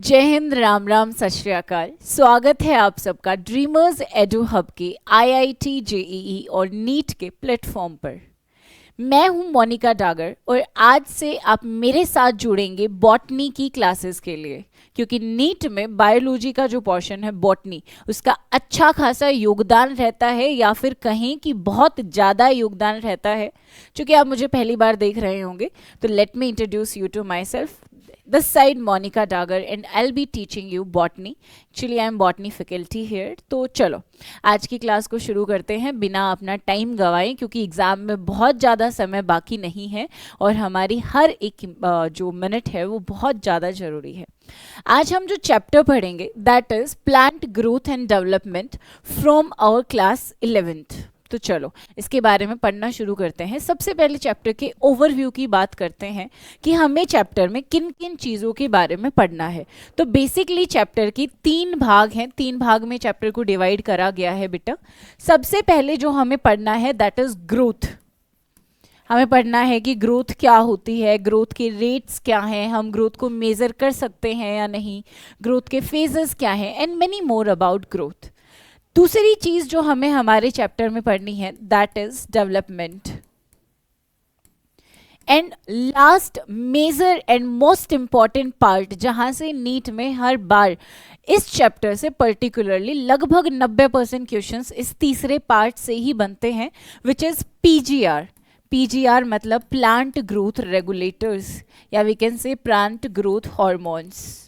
जय हिंद, राम राम, सत श्री अकाल। स्वागत है आप सबका ड्रीमर्स एडू हब के आईआईटी जेईई और नीट के प्लेटफॉर्म पर। मैं हूं मोनिका डागर और आज से आप मेरे साथ जुड़ेंगे बॉटनी की क्लासेस के लिए, क्योंकि नीट में बायोलॉजी का जो पोर्शन है बॉटनी, उसका अच्छा खासा योगदान रहता है, या फिर कहें कि बहुत ज़्यादा योगदान रहता है। चूँकि आप मुझे पहली बार देख रहे होंगे, तो let me introduce you to myself. This side Monica Dagar and I'll be teaching you botany. Actually I am botany faculty here. तो चलो आज की क्लास को शुरू करते हैं बिना अपना टाइम गवाएं, क्योंकि एग्ज़ाम में बहुत ज़्यादा समय बाकी नहीं है और हमारी हर एक जो मिनट है वो बहुत ज़्यादा ज़रूरी है। आज हम जो चैप्टर पढ़ेंगे that is plant growth and development from our class 11th। तो चलो इसके बारे में पढ़ना शुरू करते हैं। सबसे पहले चैप्टर के ओवरव्यू की बात करते हैं कि हमें चैप्टर में किन किन चीज़ों के बारे में पढ़ना है। तो बेसिकली चैप्टर की 3 भाग हैं, 3 भाग में चैप्टर को डिवाइड करा गया है बेटा। सबसे पहले जो हमें पढ़ना है दैट इज़ ग्रोथ। हमें पढ़ना है कि ग्रोथ क्या होती है, ग्रोथ के रेट्स क्या हैं, हम ग्रोथ को मेज़र कर सकते हैं या नहीं, ग्रोथ के फेजेस क्या हैं, and many more about growth. दूसरी चीज जो हमें हमारे चैप्टर में पढ़नी है that is development. And last major and most important part, जहां से नीट में हर बार इस चैप्टर से पर्टिकुलरली लगभग 90% क्वेश्चंस इस तीसरे पार्ट से ही बनते हैं, विच इज पीजीआर। पीजीआर मतलब प्लांट ग्रोथ रेगुलेटर्स, या we can say plant growth hormones.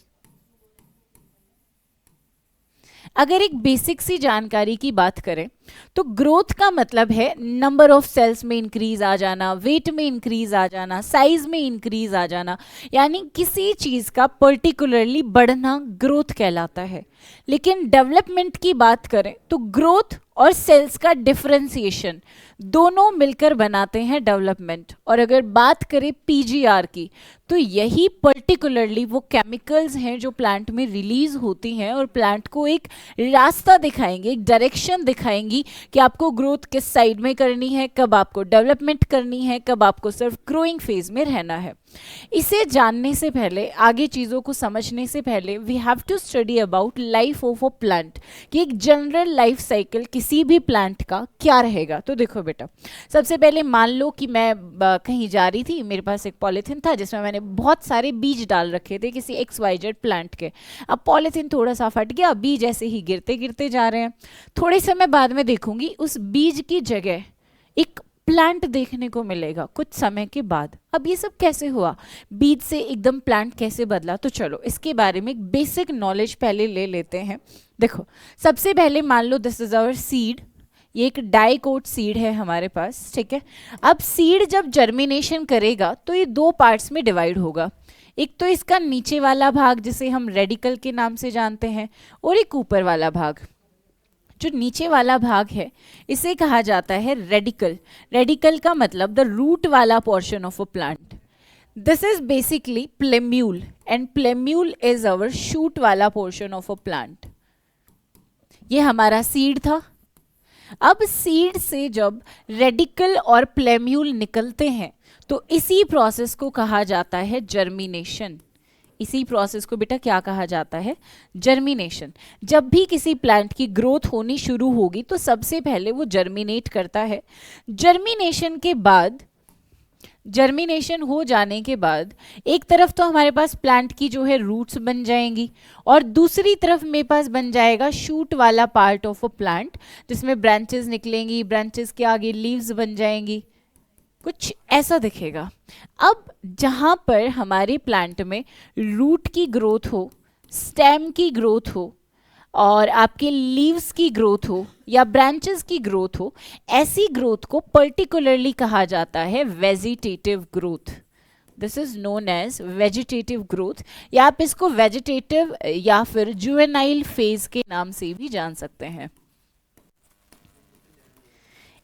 अगर एक बेसिक सी जानकारी की बात करें तो ग्रोथ का मतलब है नंबर ऑफ सेल्स में इंक्रीज आ जाना, वेट में इंक्रीज आ जाना, साइज में इंक्रीज आ जाना, यानी किसी चीज का पर्टिकुलरली बढ़ना ग्रोथ कहलाता है। लेकिन डेवलपमेंट की बात करें तो ग्रोथ और सेल्स का डिफरेंशिएशन दोनों मिलकर बनाते हैं डेवलपमेंट। और अगर बात करें पीजीआर की, तो यही पर्टिकुलरली वो केमिकल्स हैं जो प्लांट में रिलीज होती हैं और प्लांट को एक रास्ता दिखाएंगे, एक डायरेक्शन दिखाएंगी कि आपको ग्रोथ किस साइड में करनी है, कब आपको डेवलपमेंट करनी है, कब आपको सिर्फ ग्रोइंग फेज में रहना है। इसे जानने से पहले, आगे चीज़ों को समझने से पहले, we have to study about life of a plant, कि एक जनरल लाइफ साइकिल किसी भी प्लांट का क्या रहेगा। तो देखो बेटा, सबसे पहले मान लो कि मैं कहीं जा रही थी, मेरे पास एक पॉलीथीन था जिसमें मैंने बहुत सारे बीज डाल रखे थे किसी XYZ प्लांट के। अब पॉलीथीन थोड़ा सा फट गया, बीज ऐसे ही गिरते गिरते जा रहे हैं। थोड़े समय बाद में देखूंगी उस बीज की जगह एक प्लांट देखने को मिलेगा कुछ समय के बाद। अब ये सब कैसे हुआ, बीज से एकदम प्लांट कैसे बदला? तो चलो इसके बारे में एक बेसिक नॉलेज पहले ले लेते हैं। देखो, सबसे पहले मान लो दिस इज आवर सीड, ये एक डाइकोट सीड है हमारे पास, ठीक है। अब सीड जब जर्मिनेशन करेगा तो ये 2 पार्ट्स में डिवाइड होगा। एक तो इसका नीचे वाला भाग जिसे हम रेडिकल के नाम से जानते हैं, और एक ऊपर वाला भाग। जो नीचे वाला भाग है इसे कहा जाता है रेडिकल। रेडिकल का मतलब द रूट वाला portion of a plant. This is basically plumule, and plumule is our shoot वाला पोर्शन ऑफ अ प्लांट। ये हमारा सीड था। अब सीड से जब रेडिकल और प्लेम्यूल निकलते हैं तो इसी प्रोसेस को कहा जाता है जर्मिनेशन। इसी प्रोसेस को बेटा क्या कहा जाता है? जर्मिनेशन। जब भी किसी प्लांट की ग्रोथ होनी शुरू होगी तो सबसे पहले वो जर्मिनेट करता है। जर्मिनेशन हो जाने के बाद एक तरफ तो हमारे पास प्लांट की जो है रूट्स बन जाएंगी, और दूसरी तरफ मेरे पास बन जाएगा शूट वाला पार्ट ऑफ अ प्लांट, जिसमें ब्रांचेस निकलेंगी, ब्रांचेस के आगे लीव्स बन जाएंगी, कुछ ऐसा दिखेगा। अब जहाँ पर हमारे प्लांट में रूट की ग्रोथ हो, स्टेम की ग्रोथ हो, और आपके लीव्स की ग्रोथ हो या ब्रांचेस की ग्रोथ हो, ऐसी ग्रोथ को पर्टिकुलरली कहा जाता है vegetative growth. This is known as vegetative growth, या आप इसको वेजिटेटिव या फिर जुवेनाइल फेज के नाम से भी जान सकते हैं।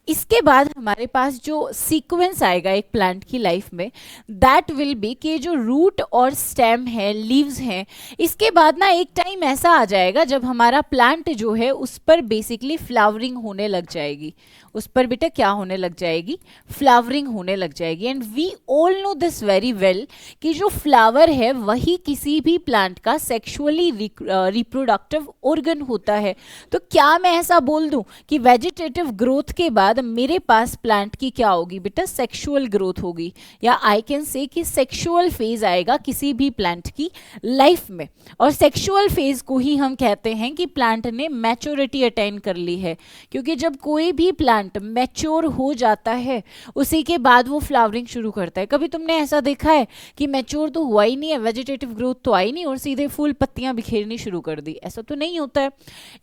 इसके बाद हमारे पास जो सीक्वेंस आएगा एक प्लांट की लाइफ में, दैट विल बी कि जो रूट और स्टेम है, लीव्स हैं, इसके बाद ना एक टाइम ऐसा आ जाएगा जब हमारा प्लांट जो है उस पर बेसिकली फ्लावरिंग होने लग जाएगी। उस पर बेटा क्या होने लग जाएगी? फ्लावरिंग होने लग जाएगी। And we all know this very well कि जो फ्लावर है वही किसी भी प्लांट का सेक्सुअली रिप्रोडक्टिव ऑर्गन होता है। तो क्या मैं ऐसा बोल दूं कि वेजिटेटिव ग्रोथ के बाद मेरे पास प्लांट की क्या होगी बेटा? सेक्सुअल ग्रोथ होगी, या आई कैन से कि सेक्सुअल फेज आएगा किसी भी प्लांट की लाइफ में। और सेक्सुअल फेज को ही हम कहते हैं कि प्लांट ने मैच्योरिटी अटेन कर ली है, क्योंकि जब कोई भी प्लांट मैच्योर हो जाता है उसी के बाद वो फ्लावरिंग शुरू करता है। कभी तुमने ऐसा देखा है कि मैच्योर तो हुआ ही नहीं है, वेजिटेटिव ग्रोथ तो आई नहीं और सीधे फूल पत्तियां बिखेरनी शुरू कर दी? ऐसा तो नहीं होता है।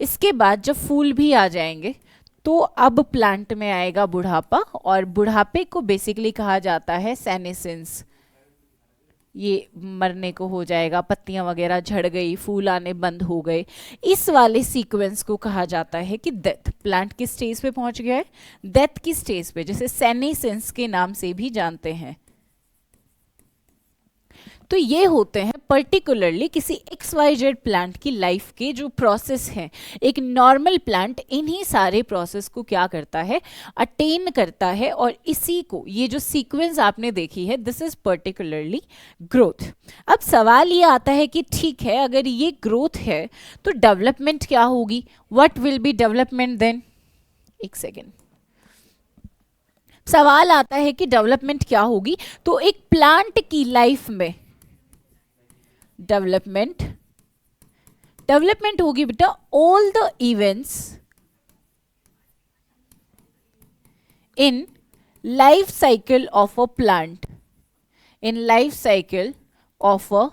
इसके बाद जब फूल भी आ जाएंगे तो अब प्लांट में आएगा बुढ़ापा, और बुढ़ापे को बेसिकली कहा जाता है सेनेसेंस। ये मरने को हो जाएगा, पत्तियां वगैरह झड़ गई, फूल आने बंद हो गए, इस वाले सीक्वेंस को कहा जाता है कि डेथ। प्लांट किस स्टेज पे पहुंच गया है? डेथ की स्टेज पे, जैसे सेनेसेंस के नाम से भी जानते हैं। तो ये होते हैं पर्टिकुलरली किसी XYZ प्लांट की लाइफ के जो प्रोसेस हैं। एक नॉर्मल प्लांट इन्हीं सारे प्रोसेस को क्या करता है? अटेन करता है, और इसी को, ये जो सीक्वेंस आपने देखी है, दिस इज पर्टिकुलरली ग्रोथ। अब सवाल ये आता है कि ठीक है, अगर ये ग्रोथ है तो डेवलपमेंट क्या होगी? What will be development then? एक सेकेंड। सवाल आता है कि डेवलपमेंट क्या होगी? तो एक प्लांट की लाइफ में डेवलपमेंट होगी बेटा all the events in life cycle of a plant, in life cycle of a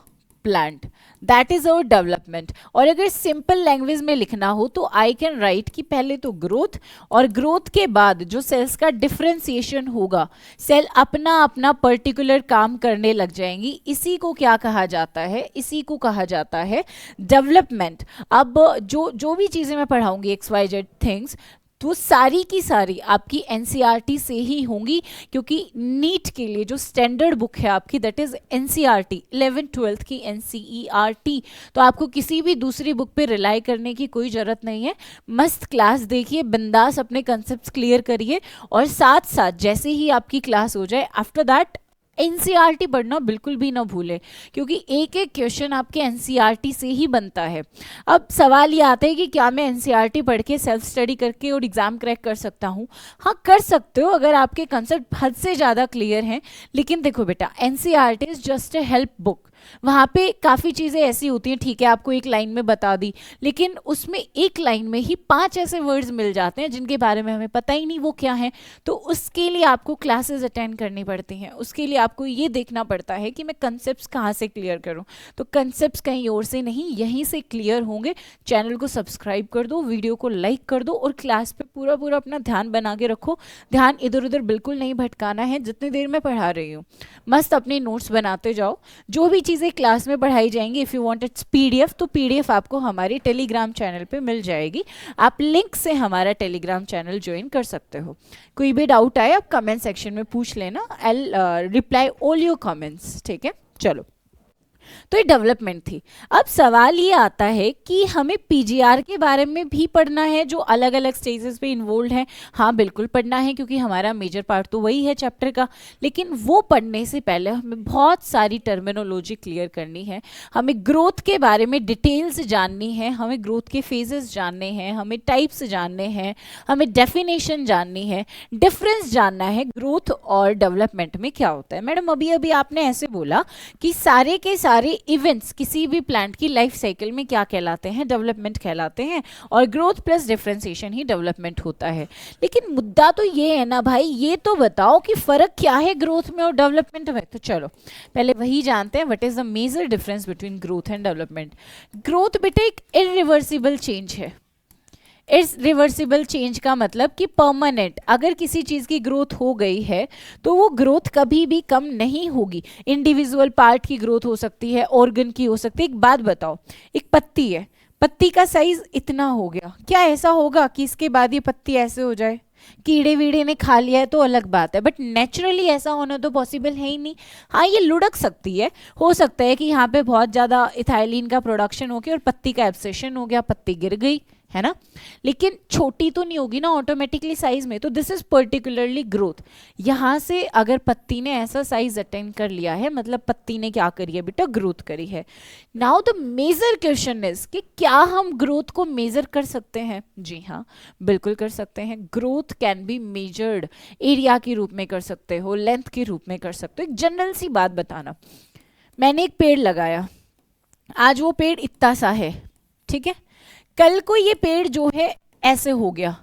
plant, that is our development. और अगर सिंपल लैंग्वेज में लिखना हो तो आई कैन राइट कि पहले तो ग्रोथ, और ग्रोथ के बाद जो सेल्स का डिफरेंशिएशन होगा, सेल अपना अपना पर्टिकुलर काम करने लग जाएंगी, इसी को क्या कहा जाता है? इसी को कहा जाता है डेवलपमेंट। अब जो भी चीजें मैं पढ़ाऊंगी XYZ थिंग्स, तो सारी की सारी आपकी NCERT से ही होंगी, क्योंकि नीट के लिए जो स्टैंडर्ड बुक है आपकी, दैट इज NCERT 11th-12th की NCERT। तो आपको किसी भी दूसरी बुक पे रिलाई करने की कोई जरूरत नहीं है। मस्त क्लास देखिए, बिंदास अपने कंसेप्ट क्लियर करिए, और साथ साथ जैसे ही आपकी क्लास हो जाए आफ्टर दैट NCERT पढ़ना बिल्कुल भी ना भूले, क्योंकि एक एक क्वेश्चन आपके NCERT से ही बनता है। अब सवाल ये आता है कि क्या मैं NCERT पढ़ के सेल्फ स्टडी करके और एग्जाम क्रैक कर सकता हूँ? हाँ, कर सकते हो अगर आपके कंसेप्ट हद से ज़्यादा क्लियर हैं। लेकिन देखो बेटा, NCERT is just a help book. वहाँ पे काफ़ी चीज़ें ऐसी होती हैं, ठीक है आपको एक लाइन में बता दी, लेकिन उसमें एक लाइन में ही 5 ऐसे वर्ड्स मिल जाते हैं जिनके बारे में हमें पता ही नहीं वो क्या है। तो उसके लिए आपको क्लासेस अटेंड करनी पड़ती हैं, उसके लिए आपको ये देखना पड़ता है कि मैं कंसेप्ट कहाँ से क्लियर करूँ। तो कंसेप्ट कहीं और से नहीं, यहीं से क्लियर होंगे। चैनल को सब्सक्राइब कर दो, वीडियो को लाइक कर दो, और क्लास पे पूरा पूरा अपना ध्यान बना के रखो। ध्यान इधर उधर बिल्कुल नहीं भटकाना है। जितनी देर मैं पढ़ा रही हूँ मस्त अपने नोट्स बनाते जाओ। जो भी चीज़ें क्लास में पढ़ाई जाएंगी, if you want it's PDF, तो PDF आपको हमारे टेलीग्राम चैनल पे मिल जाएगी। आप लिंक से हमारा टेलीग्राम चैनल ज्वाइन कर सकते हो। कोई भी डाउट आए आप कमेंट सेक्शन में पूछ लेना, I reply all your comments. ठीक है, चलो। तो ये डेवलपमेंट थी। अब सवाल ये आता है कि हमें PGR के बारे में भी पढ़ना है, जो अलग अलग स्टेजेस पे इन्वॉल्व है। हाँ बिल्कुल पढ़ना है, क्योंकि हमारा मेजर पार्ट तो वही है चैप्टर का। लेकिन वो पढ़ने से पहले हमें बहुत सारी टर्मिनोलॉजी क्लियर करनी है। हमें ग्रोथ के बारे में डिटेल्स जाननी है, हमें ग्रोथ के फेजेस जानने हैं, हमें टाइप्स जानने हैं, हमें डेफिनेशन जाननी है, डिफरेंस जानना है ग्रोथ और डेवलपमेंट में क्या होता है। मैडम अभी अभी आपने ऐसे बोला कि सारे के सारे इवेंट्स किसी भी प्लांट की लाइफ साइकिल में क्या कहलाते हैं? डेवलपमेंट कहलाते हैं, और ग्रोथ प्लस डिफरेंशिएशन ही डेवलपमेंट होता है। लेकिन मुद्दा तो ये है ना भाई, ये तो बताओ कि फर्क क्या है ग्रोथ में और डेवलपमेंट में। तो चलो पहले वही जानते हैं, what is the major difference between growth and development. Growth बेटा एक इरिवर्सिबल चेंज है। इस रिवर्सिबल चेंज का मतलब कि परमानेंट, अगर किसी चीज़ की ग्रोथ हो गई है तो वो ग्रोथ कभी भी कम नहीं होगी। इंडिविजुअल पार्ट की ग्रोथ हो सकती है, ऑर्गन की हो सकती है। एक बात बताओ, एक पत्ती है, पत्ती का साइज इतना हो गया, क्या ऐसा होगा कि इसके बाद ये पत्ती ऐसे हो जाए? कीड़े वीड़े ने खा लिया है तो अलग बात है, बट नेचुरली ऐसा होना तो पॉसिबल है ही नहीं। हाँ ये लुढ़क सकती है, हो सकता है कि यहाँ पे बहुत ज़्यादा इथाइलिन का प्रोडक्शन हो गया और पत्ती का एब्सेशन हो गया, पत्ती गिर गई, है ना, लेकिन छोटी तो नहीं होगी ना ऑटोमेटिकली साइज में। तो दिस इज पर्टिकुलरली ग्रोथ। यहाँ से अगर पत्ती ने ऐसा साइज अटेन कर लिया है, मतलब पत्ती ने क्या करी है बेटा, ग्रोथ करी है। Now the major question is कि क्या हम ग्रोथ को मेजर कर सकते हैं? जी हाँ, बिल्कुल कर सकते हैं। Growth can be measured, area के रूप में कर सकते हो, लेंथ के रूप में कर सकते हो। एक जनरल सी बात बताना, मैंने एक पेड़ लगाया, आज वो पेड़ इतना सा है, ठीक है, कल को ये पेड़ जो है ऐसे हो गया,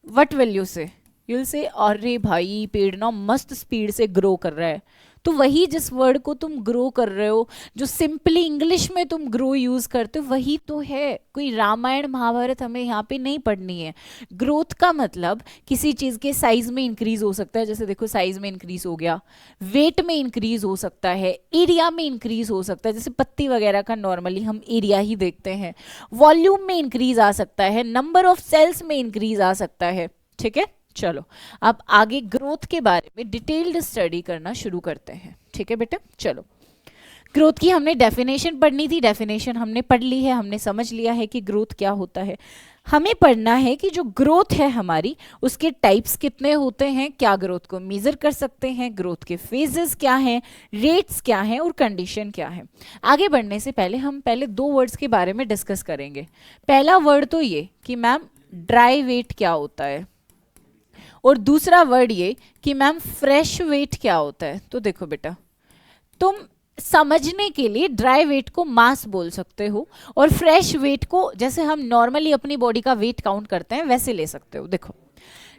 वट विल यू से? यूल से अरे भाई पेड़ ना मस्त स्पीड से ग्रो कर रहा है। तो वही जिस वर्ड को तुम ग्रो कर रहे हो, जो सिंपली इंग्लिश में तुम ग्रो यूज करते हो, वही तो है। कोई रामायण महाभारत हमें यहाँ पे नहीं पढ़नी है। ग्रोथ का मतलब किसी चीज के साइज में इंक्रीज हो सकता है, जैसे देखो साइज में इंक्रीज हो गया, वेट में इंक्रीज हो सकता है, एरिया में इंक्रीज हो सकता है, जैसे पत्ती वगैरह का नॉर्मली हम एरिया ही देखते हैं, वॉल्यूम में इंक्रीज आ सकता है, नंबर ऑफ सेल्स में इंक्रीज आ सकता है, ठीक है। चलो अब आगे ग्रोथ के बारे में डिटेल्ड स्टडी करना शुरू करते हैं, ठीक है बेटा। चलो ग्रोथ की हमने डेफिनेशन पढ़नी थी, डेफिनेशन हमने पढ़ ली है, हमने समझ लिया है कि ग्रोथ क्या होता है। हमें पढ़ना है कि जो ग्रोथ है हमारी, उसके टाइप्स कितने होते हैं, क्या ग्रोथ को मेजर कर सकते हैं, ग्रोथ के फेजेस क्या हैं, रेट्स क्या हैं और कंडीशन क्या है। आगे बढ़ने से पहले हम पहले दो वर्ड्स के बारे में डिस्कस करेंगे। पहला वर्ड तो ये कि मैम ड्राई वेट क्या होता है, और दूसरा वर्ड ये कि मैम फ्रेश वेट क्या होता है। तो देखो बेटा, तुम समझने के लिए ड्राई वेट को मास बोल सकते हो और फ्रेश वेट को जैसे हम नॉर्मली अपनी बॉडी का वेट काउंट करते हैं वैसे ले सकते हो। देखो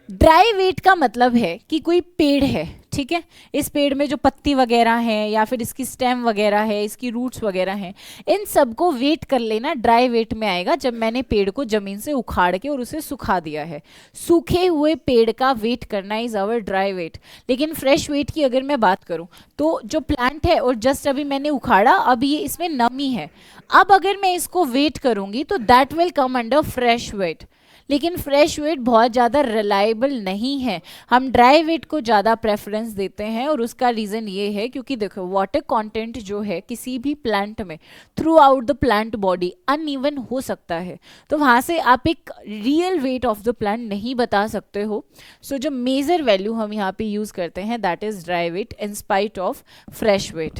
ड्राई वेट का मतलब है कि कोई पेड़ है, ठीक है, इस पेड़ में जो पत्ती वगैरह है या फिर इसकी स्टेम वगैरह है, इसकी रूट्स वगैरह हैं, इन सबको वेट कर लेना ड्राई वेट में आएगा जब मैंने पेड़ को जमीन से उखाड़ के और उसे सुखा दिया है। सूखे हुए पेड़ का वेट करना इज अवर ड्राई वेट। लेकिन फ्रेश वेट की अगर मैं बात करूं तो जो प्लांट है और जस्ट अभी मैंने उखाड़ा, अब ये इसमें नमी है, अब अगर मैं इसको वेट करूंगी तो that will come under fresh weight. लेकिन फ्रेश वेट बहुत ज़्यादा रिलायबल नहीं है, हम ड्राई वेट को ज़्यादा प्रेफरेंस देते हैं और उसका रीज़न ये है क्योंकि देखो वाटर कंटेंट जो है किसी भी प्लांट में through out the plant body uneven हो सकता है, तो वहाँ से आप एक real weight of the plant नहीं बता सकते हो। सो जो मेजर वैल्यू हम यहाँ पे यूज़ करते हैं that is dry weight in spite of fresh weight.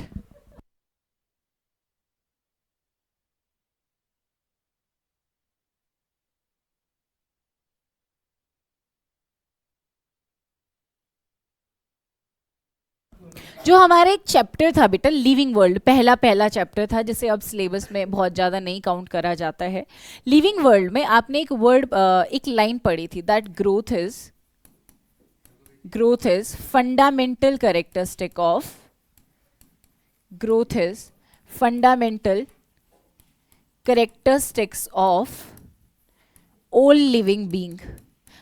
जो हमारा एक चैप्टर था बेटा लिविंग वर्ल्ड, पहला पहला चैप्टर था जिसे अब सिलेबस में बहुत ज़्यादा नहीं काउंट करा जाता है। लिविंग वर्ल्ड में आपने एक वर्ड एक लाइन पढ़ी थी that growth is fundamental characteristic of growth is fundamental characteristics of all living being.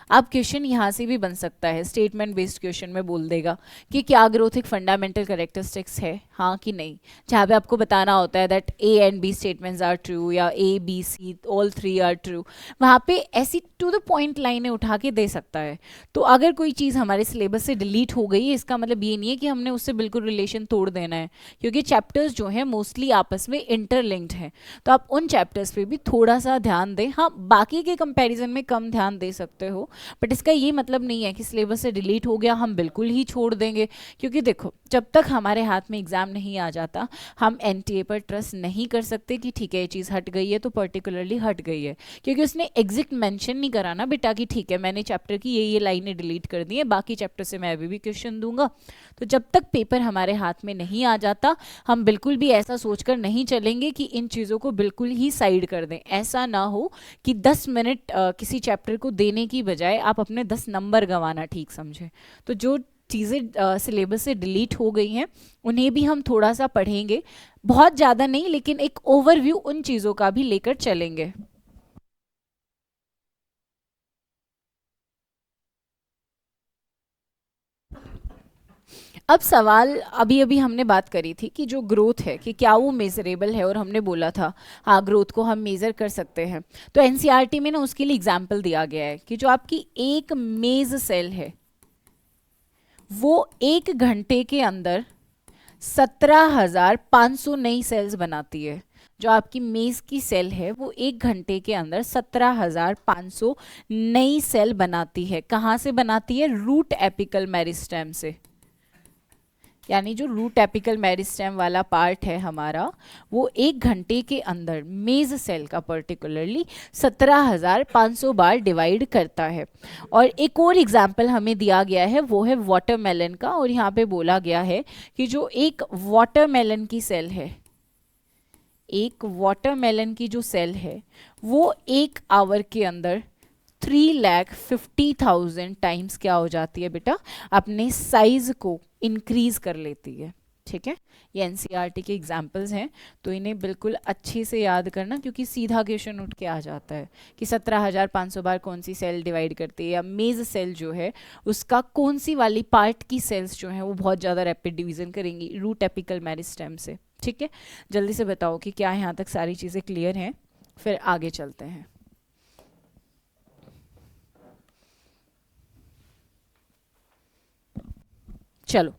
अब क्वेश्चन यहाँ से भी बन सकता है, स्टेटमेंट बेस्ड क्वेश्चन में बोल देगा कि क्या ग्रोथ एक फंडामेंटल कैरेक्टरिस्टिक्स है, हाँ कि नहीं, जहाँ पे आपको बताना होता है that A and B statements are true या A B C all three are true. वहाँ पे ऐसी टू द पॉइंट लाइनें उठा के दे सकता है। तो अगर कोई चीज़ हमारे सिलेबस से डिलीट हो गई है इसका मतलब ये नहीं है कि हमने उससे बिल्कुल रिलेशन तोड़ देना है, क्योंकि चैप्टर्स जो हैं मोस्टली आपस में इंटरलिंक्ड हैं, तो आप उन चैप्टर्स पे भी थोड़ा सा ध्यान दें। हाँ बाकी के कंपैरिजन में कम ध्यान दे सकते हो, बट इसका ये मतलब नहीं है कि सिलेबस से डिलीट हो गया हम बिल्कुल ही छोड़ देंगे। क्योंकि देखो जब तक हमारे हाथ में एग्जाम नहीं आ जाता हम एनटीए पर ट्रस्ट नहीं कर सकते कि ठीक है ये चीज़ हट गई है तो पर्टिकुलरली हट गई है, क्योंकि उसने एग्जैक्ट मेंशन नहीं कराना बेटा कि ठीक है मैंने चैप्टर की ये लाइनें डिलीट कर दी है, बाकी चैप्टर से मैं अभी भी क्वेश्चन दूंगा। तो जब तक पेपर हमारे हाथ में नहीं आ जाता हम बिल्कुल भी ऐसा सोचकर नहीं चलेंगे कि इन चीज़ों को बिल्कुल ही साइड कर दें। ऐसा ना हो कि 10 मिनट किसी चैप्टर को देने की बजाय आप अपने 10 नंबर गंवाना ठीक समझे। तो जो चीज़ें सिलेबस से डिलीट हो गई हैं उन्हें भी हम थोड़ा सा पढ़ेंगे, बहुत ज़्यादा नहीं लेकिन एक ओवरव्यू उन चीज़ों का भी लेकर चलेंगे। अब सवाल, अभी अभी हमने बात करी थी कि जो ग्रोथ है कि क्या वो मेजरेबल है, और हमने बोला था हाँ ग्रोथ को हम मेज़र कर सकते हैं। तो एनसीईआरटी में ना उसके लिए एग्जाम्पल दिया गया है कि जो आपकी एक मेज सेल है वो 1 घंटे के अंदर 17,500 नई सेल्स बनाती है। जो आपकी मेज की सेल है वो 1 घंटे के अंदर 17,500 नई सेल बनाती है। कहाँ से बनाती है? रूट एपिकल मेरिस्टेम से। यानी जो रूट एपिकल मेरिस्टेम वाला पार्ट है हमारा, वो 1 घंटे के अंदर मेज सेल का पर्टिकुलरली 17,500 बार डिवाइड करता है। और एक और एग्जाम्पल हमें दिया गया है वो है वाटरमेलन का, और यहाँ पे बोला गया है कि जो एक वाटरमेलन की सेल है, एक वाटरमेलन की जो सेल है वो 1 आवर के अंदर 3,50,000 टाइम्स क्या हो जाती है बेटा, अपने साइज को इंक्रीज कर लेती है। ठीक है, ये एनसीईआरटी के एग्जाम्पल्स हैं, तो इन्हें बिल्कुल अच्छे से याद करना, क्योंकि सीधा क्वेश्चन उठ के आ जाता है कि 17,500 बार कौन सी सेल डिवाइड करती है, या मेज सेल जो है उसका कौन सी वाली पार्ट की सेल्स जो है वो बहुत ज़्यादा रैपिड डिवीजन करेंगी रूट एपिकल मेरिस्टेम से। ठीक है, जल्दी से बताओ कि क्या यहाँ तक सारी चीज़ें क्लियर हैं, फिर आगे चलते हैं। चलो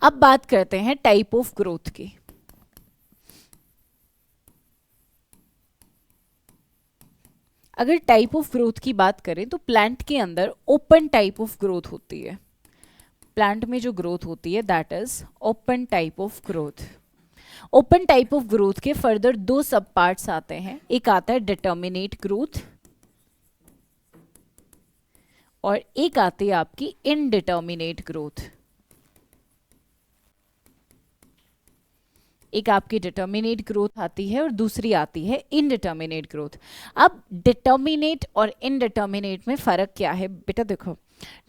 अब बात करते हैं टाइप ऑफ ग्रोथ की। अगर टाइप ऑफ ग्रोथ की बात करें तो प्लांट के अंदर ओपन टाइप ऑफ ग्रोथ होती है। प्लांट में जो ग्रोथ होती है that is open type of growth. Open type of growth के फर्दर 2 सब पार्ट्स आते हैं। एक आता है डिटर्मिनेट ग्रोथ और एक आती है आपकी इनडिटर्मिनेट ग्रोथ। एक आपकी डिटर्मिनेट ग्रोथ आती है और दूसरी आती है इनडिटर्मिनेट ग्रोथ। अब डिटर्मिनेट और इनडिटर्मिनेट में फ़र्क क्या है बेटा? देखो,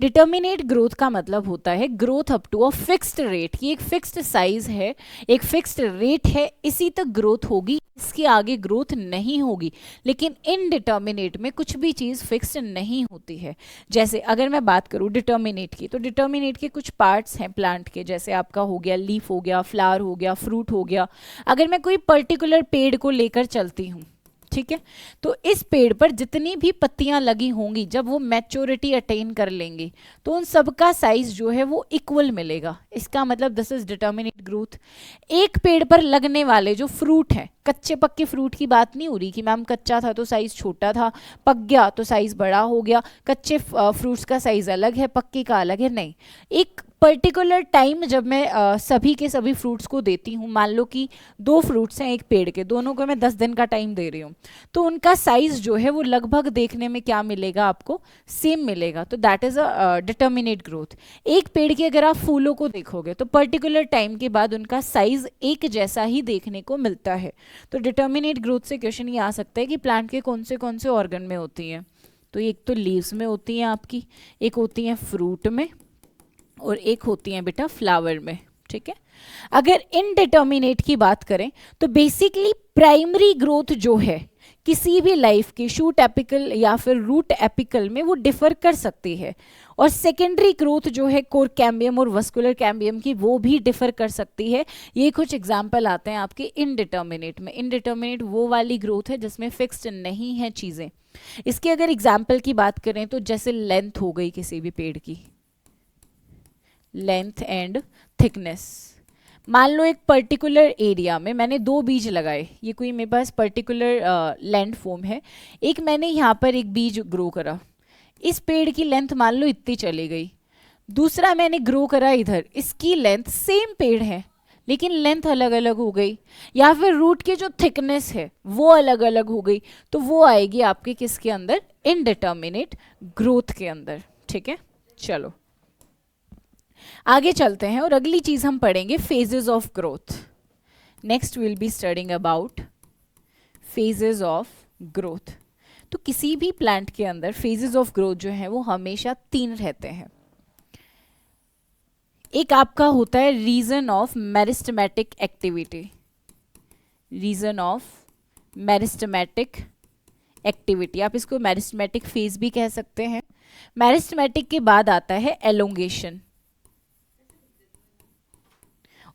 डिटर्मिनेट ग्रोथ का मतलब होता है growth up to a fixed rate, कि एक फिक्स्ड साइज है, एक फिक्स्ड रेट है, इसी तक ग्रोथ होगी, इसके आगे ग्रोथ नहीं होगी। लेकिन इनडिटर्मिनेट में कुछ भी चीज़ फिक्स्ड नहीं होती है। जैसे अगर मैं बात करूँ डिटर्मिनेट की, तो डिटर्मिनेट के कुछ पार्ट्स हैं प्लांट के, जैसे आपका हो गया लीफ हो गया, फ्लावर हो गया, फ्रूट हो गया। अगर मैं कोई पर्टिकुलर पेड़ को लेकर चलती हूँ, ठीक है, तो इस पेड़ पर जितनी भी पत्तियां लगी होंगी जब वो मैच्योरिटी अटेन कर लेंगी तो उन सबका साइज जो है वो इक्वल मिलेगा। इसका मतलब दिस इज डिटर्मिनेट ग्रोथ। एक पेड़ पर लगने वाले जो फ्रूट हैं, कच्चे पक्के फ्रूट की बात नहीं हो रही कि मैम कच्चा था तो साइज छोटा था, पक गया तो साइज बड़ा हो गया। कच्चे फ्रूट्स का साइज अलग है, पक्के का अलग है, नहीं। एक पर्टिकुलर टाइम जब मैं सभी के सभी फ्रूट्स को देती हूँ, मान लो कि 2 फ्रूट्स हैं एक पेड़ के, दोनों को मैं 10 दिन का टाइम दे रही हूँ, तो उनका साइज जो है वो लगभग देखने में क्या मिलेगा आपको, सेम मिलेगा। तो that is a determinate growth. एक पेड़ के अगर आप फूलों को देखोगे तो पर्टिकुलर टाइम के बाद उनका साइज एक जैसा ही देखने को मिलता है। तो डिटर्मिनेट ग्रोथ से क्वेश्चन ये आ सकता है कि प्लांट के कौन से ऑर्गन में होती हैं। तो एक तो लीव्स में होती हैं आपकी, एक होती हैं फ्रूट में, और एक होती हैं बेटा फ्लावर में। ठीक है, अगर इनडिटर्मिनेट की बात करें तो बेसिकली प्राइमरी ग्रोथ जो है किसी भी लाइफ की शूट एपिकल या फिर रूट एपिकल में वो डिफर कर सकती है, और सेकेंडरी ग्रोथ जो है कोर कैम्बियम और वस्कुलर कैम्बियम की वो भी डिफर कर सकती है। ये कुछ एग्जाम्पल आते हैं आपके इनडिटर्मिनेट में। इनडिटर्मिनेट वो वाली ग्रोथ है जिसमें फिक्स्ड नहीं है चीज़ें। इसकी अगर एग्जाम्पल की बात करें तो जैसे लेंथ हो गई किसी भी पेड़ की, लेंथ एंड थिकनेस। मान लो एक पर्टिकुलर एरिया में मैंने 2 बीज लगाए, ये कोई मेरे पास पर्टिकुलर लैंड फॉर्म है, एक मैंने यहाँ पर एक बीज ग्रो करा, इस पेड़ की लेंथ मान लो इतनी चली गई। दूसरा मैंने ग्रो करा इधर, इसकी लेंथ सेम पेड़ है लेकिन लेंथ अलग अलग हो गई, या फिर रूट की जो थिकनेस है वो अलग अलग हो गई, तो वो आएगी आपके किसके अंदर, इनडिटर्मिनेट ग्रोथ के अंदर। ठीक है, चलो आगे चलते हैं और अगली चीज हम पढ़ेंगे phases of growth. Next will be studying about phases of growth. तो किसी भी प्लांट के अंदर फेजेस ऑफ ग्रोथ जो है वो हमेशा 3 रहते हैं। एक आपका होता है region of meristematic activity, region of meristematic activity, आप इसको मेरिस्टेमेटिक फेज भी कह सकते हैं। मेरिस्टेमेटिक के बाद आता है एलोंगेशन,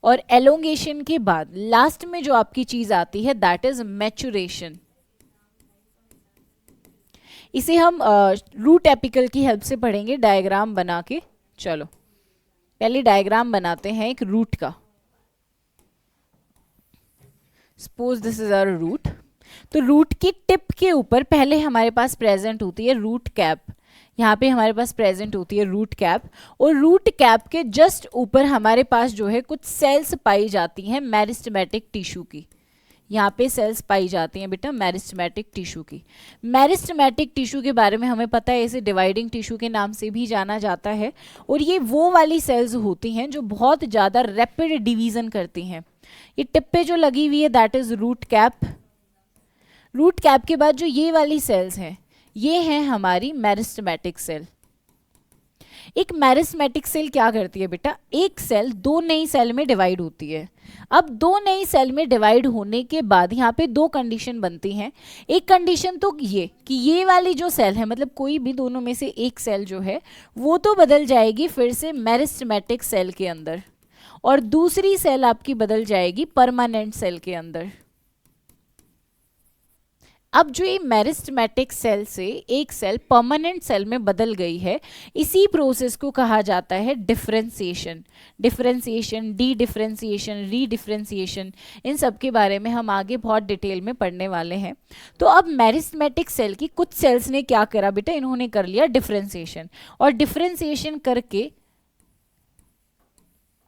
और एलोंगेशन के बाद लास्ट में जो आपकी चीज आती है दैट इज मैचुरेशन। इसे हम रूट एपिकल की हेल्प से पढ़ेंगे डायग्राम बना के। चलो पहले डायग्राम बनाते हैं एक रूट का। Suppose this is our root. तो रूट की टिप के ऊपर पहले हमारे पास प्रेजेंट होती है रूट कैप। यहाँ पे हमारे पास प्रेजेंट होती है रूट कैप, और रूट कैप के जस्ट ऊपर हमारे पास जो है कुछ सेल्स पाई जाती हैं मेरिस्टेमेटिक टिश्यू की। यहाँ पे सेल्स पाई जाती हैं बेटा मेरिस्टेमेटिक टिश्यू की। मेरिस्टेमेटिक टिश्यू के बारे में हमें पता है, इसे डिवाइडिंग टिश्यू के नाम से भी जाना जाता है। और ये वो वाली सेल्स होती हैं जो बहुत ज़्यादा रैपिड डिवीजन करती हैं। ये टिप पे जो लगी हुई है that is root cap. Root cap के बाद जो ये वाली सेल्स हैं ये हैं हमारी मेरिस्टेमेटिक सेल। एक मेरिस्टेमेटिक सेल क्या करती है बेटा, एक सेल दो नई सेल में डिवाइड होती है। अब दो नई सेल में डिवाइड होने के बाद यहाँ पे दो कंडीशन बनती हैं। एक कंडीशन तो ये कि ये वाली जो सेल है, मतलब कोई भी दोनों में से एक सेल जो है वो तो बदल जाएगी फिर से मेरिस्टेमेटिक सेल के अंदर, और दूसरी सेल आपकी बदल जाएगी परमानेंट सेल के अंदर। अब जो ये मेरिस्टेमेटिक सेल से एक सेल परमानेंट सेल में बदल गई है, इसी प्रोसेस को कहा जाता है डिफरेंशिएशन। डिफरेंशिएशन, डी डिफरेंशिएशन, री डिफरेंशिएशन, इन सब के बारे में हम आगे बहुत डिटेल में पढ़ने वाले हैं। तो अब मेरिस्टेमेटिक सेल की कुछ सेल्स ने क्या करा बेटा, इन्होंने कर लिया डिफरेंशिएशन, और डिफरेंशिएशन करके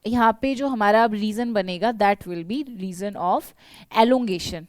यहाँ पे जो हमारा अब रीजन बनेगा that will be region of elongation.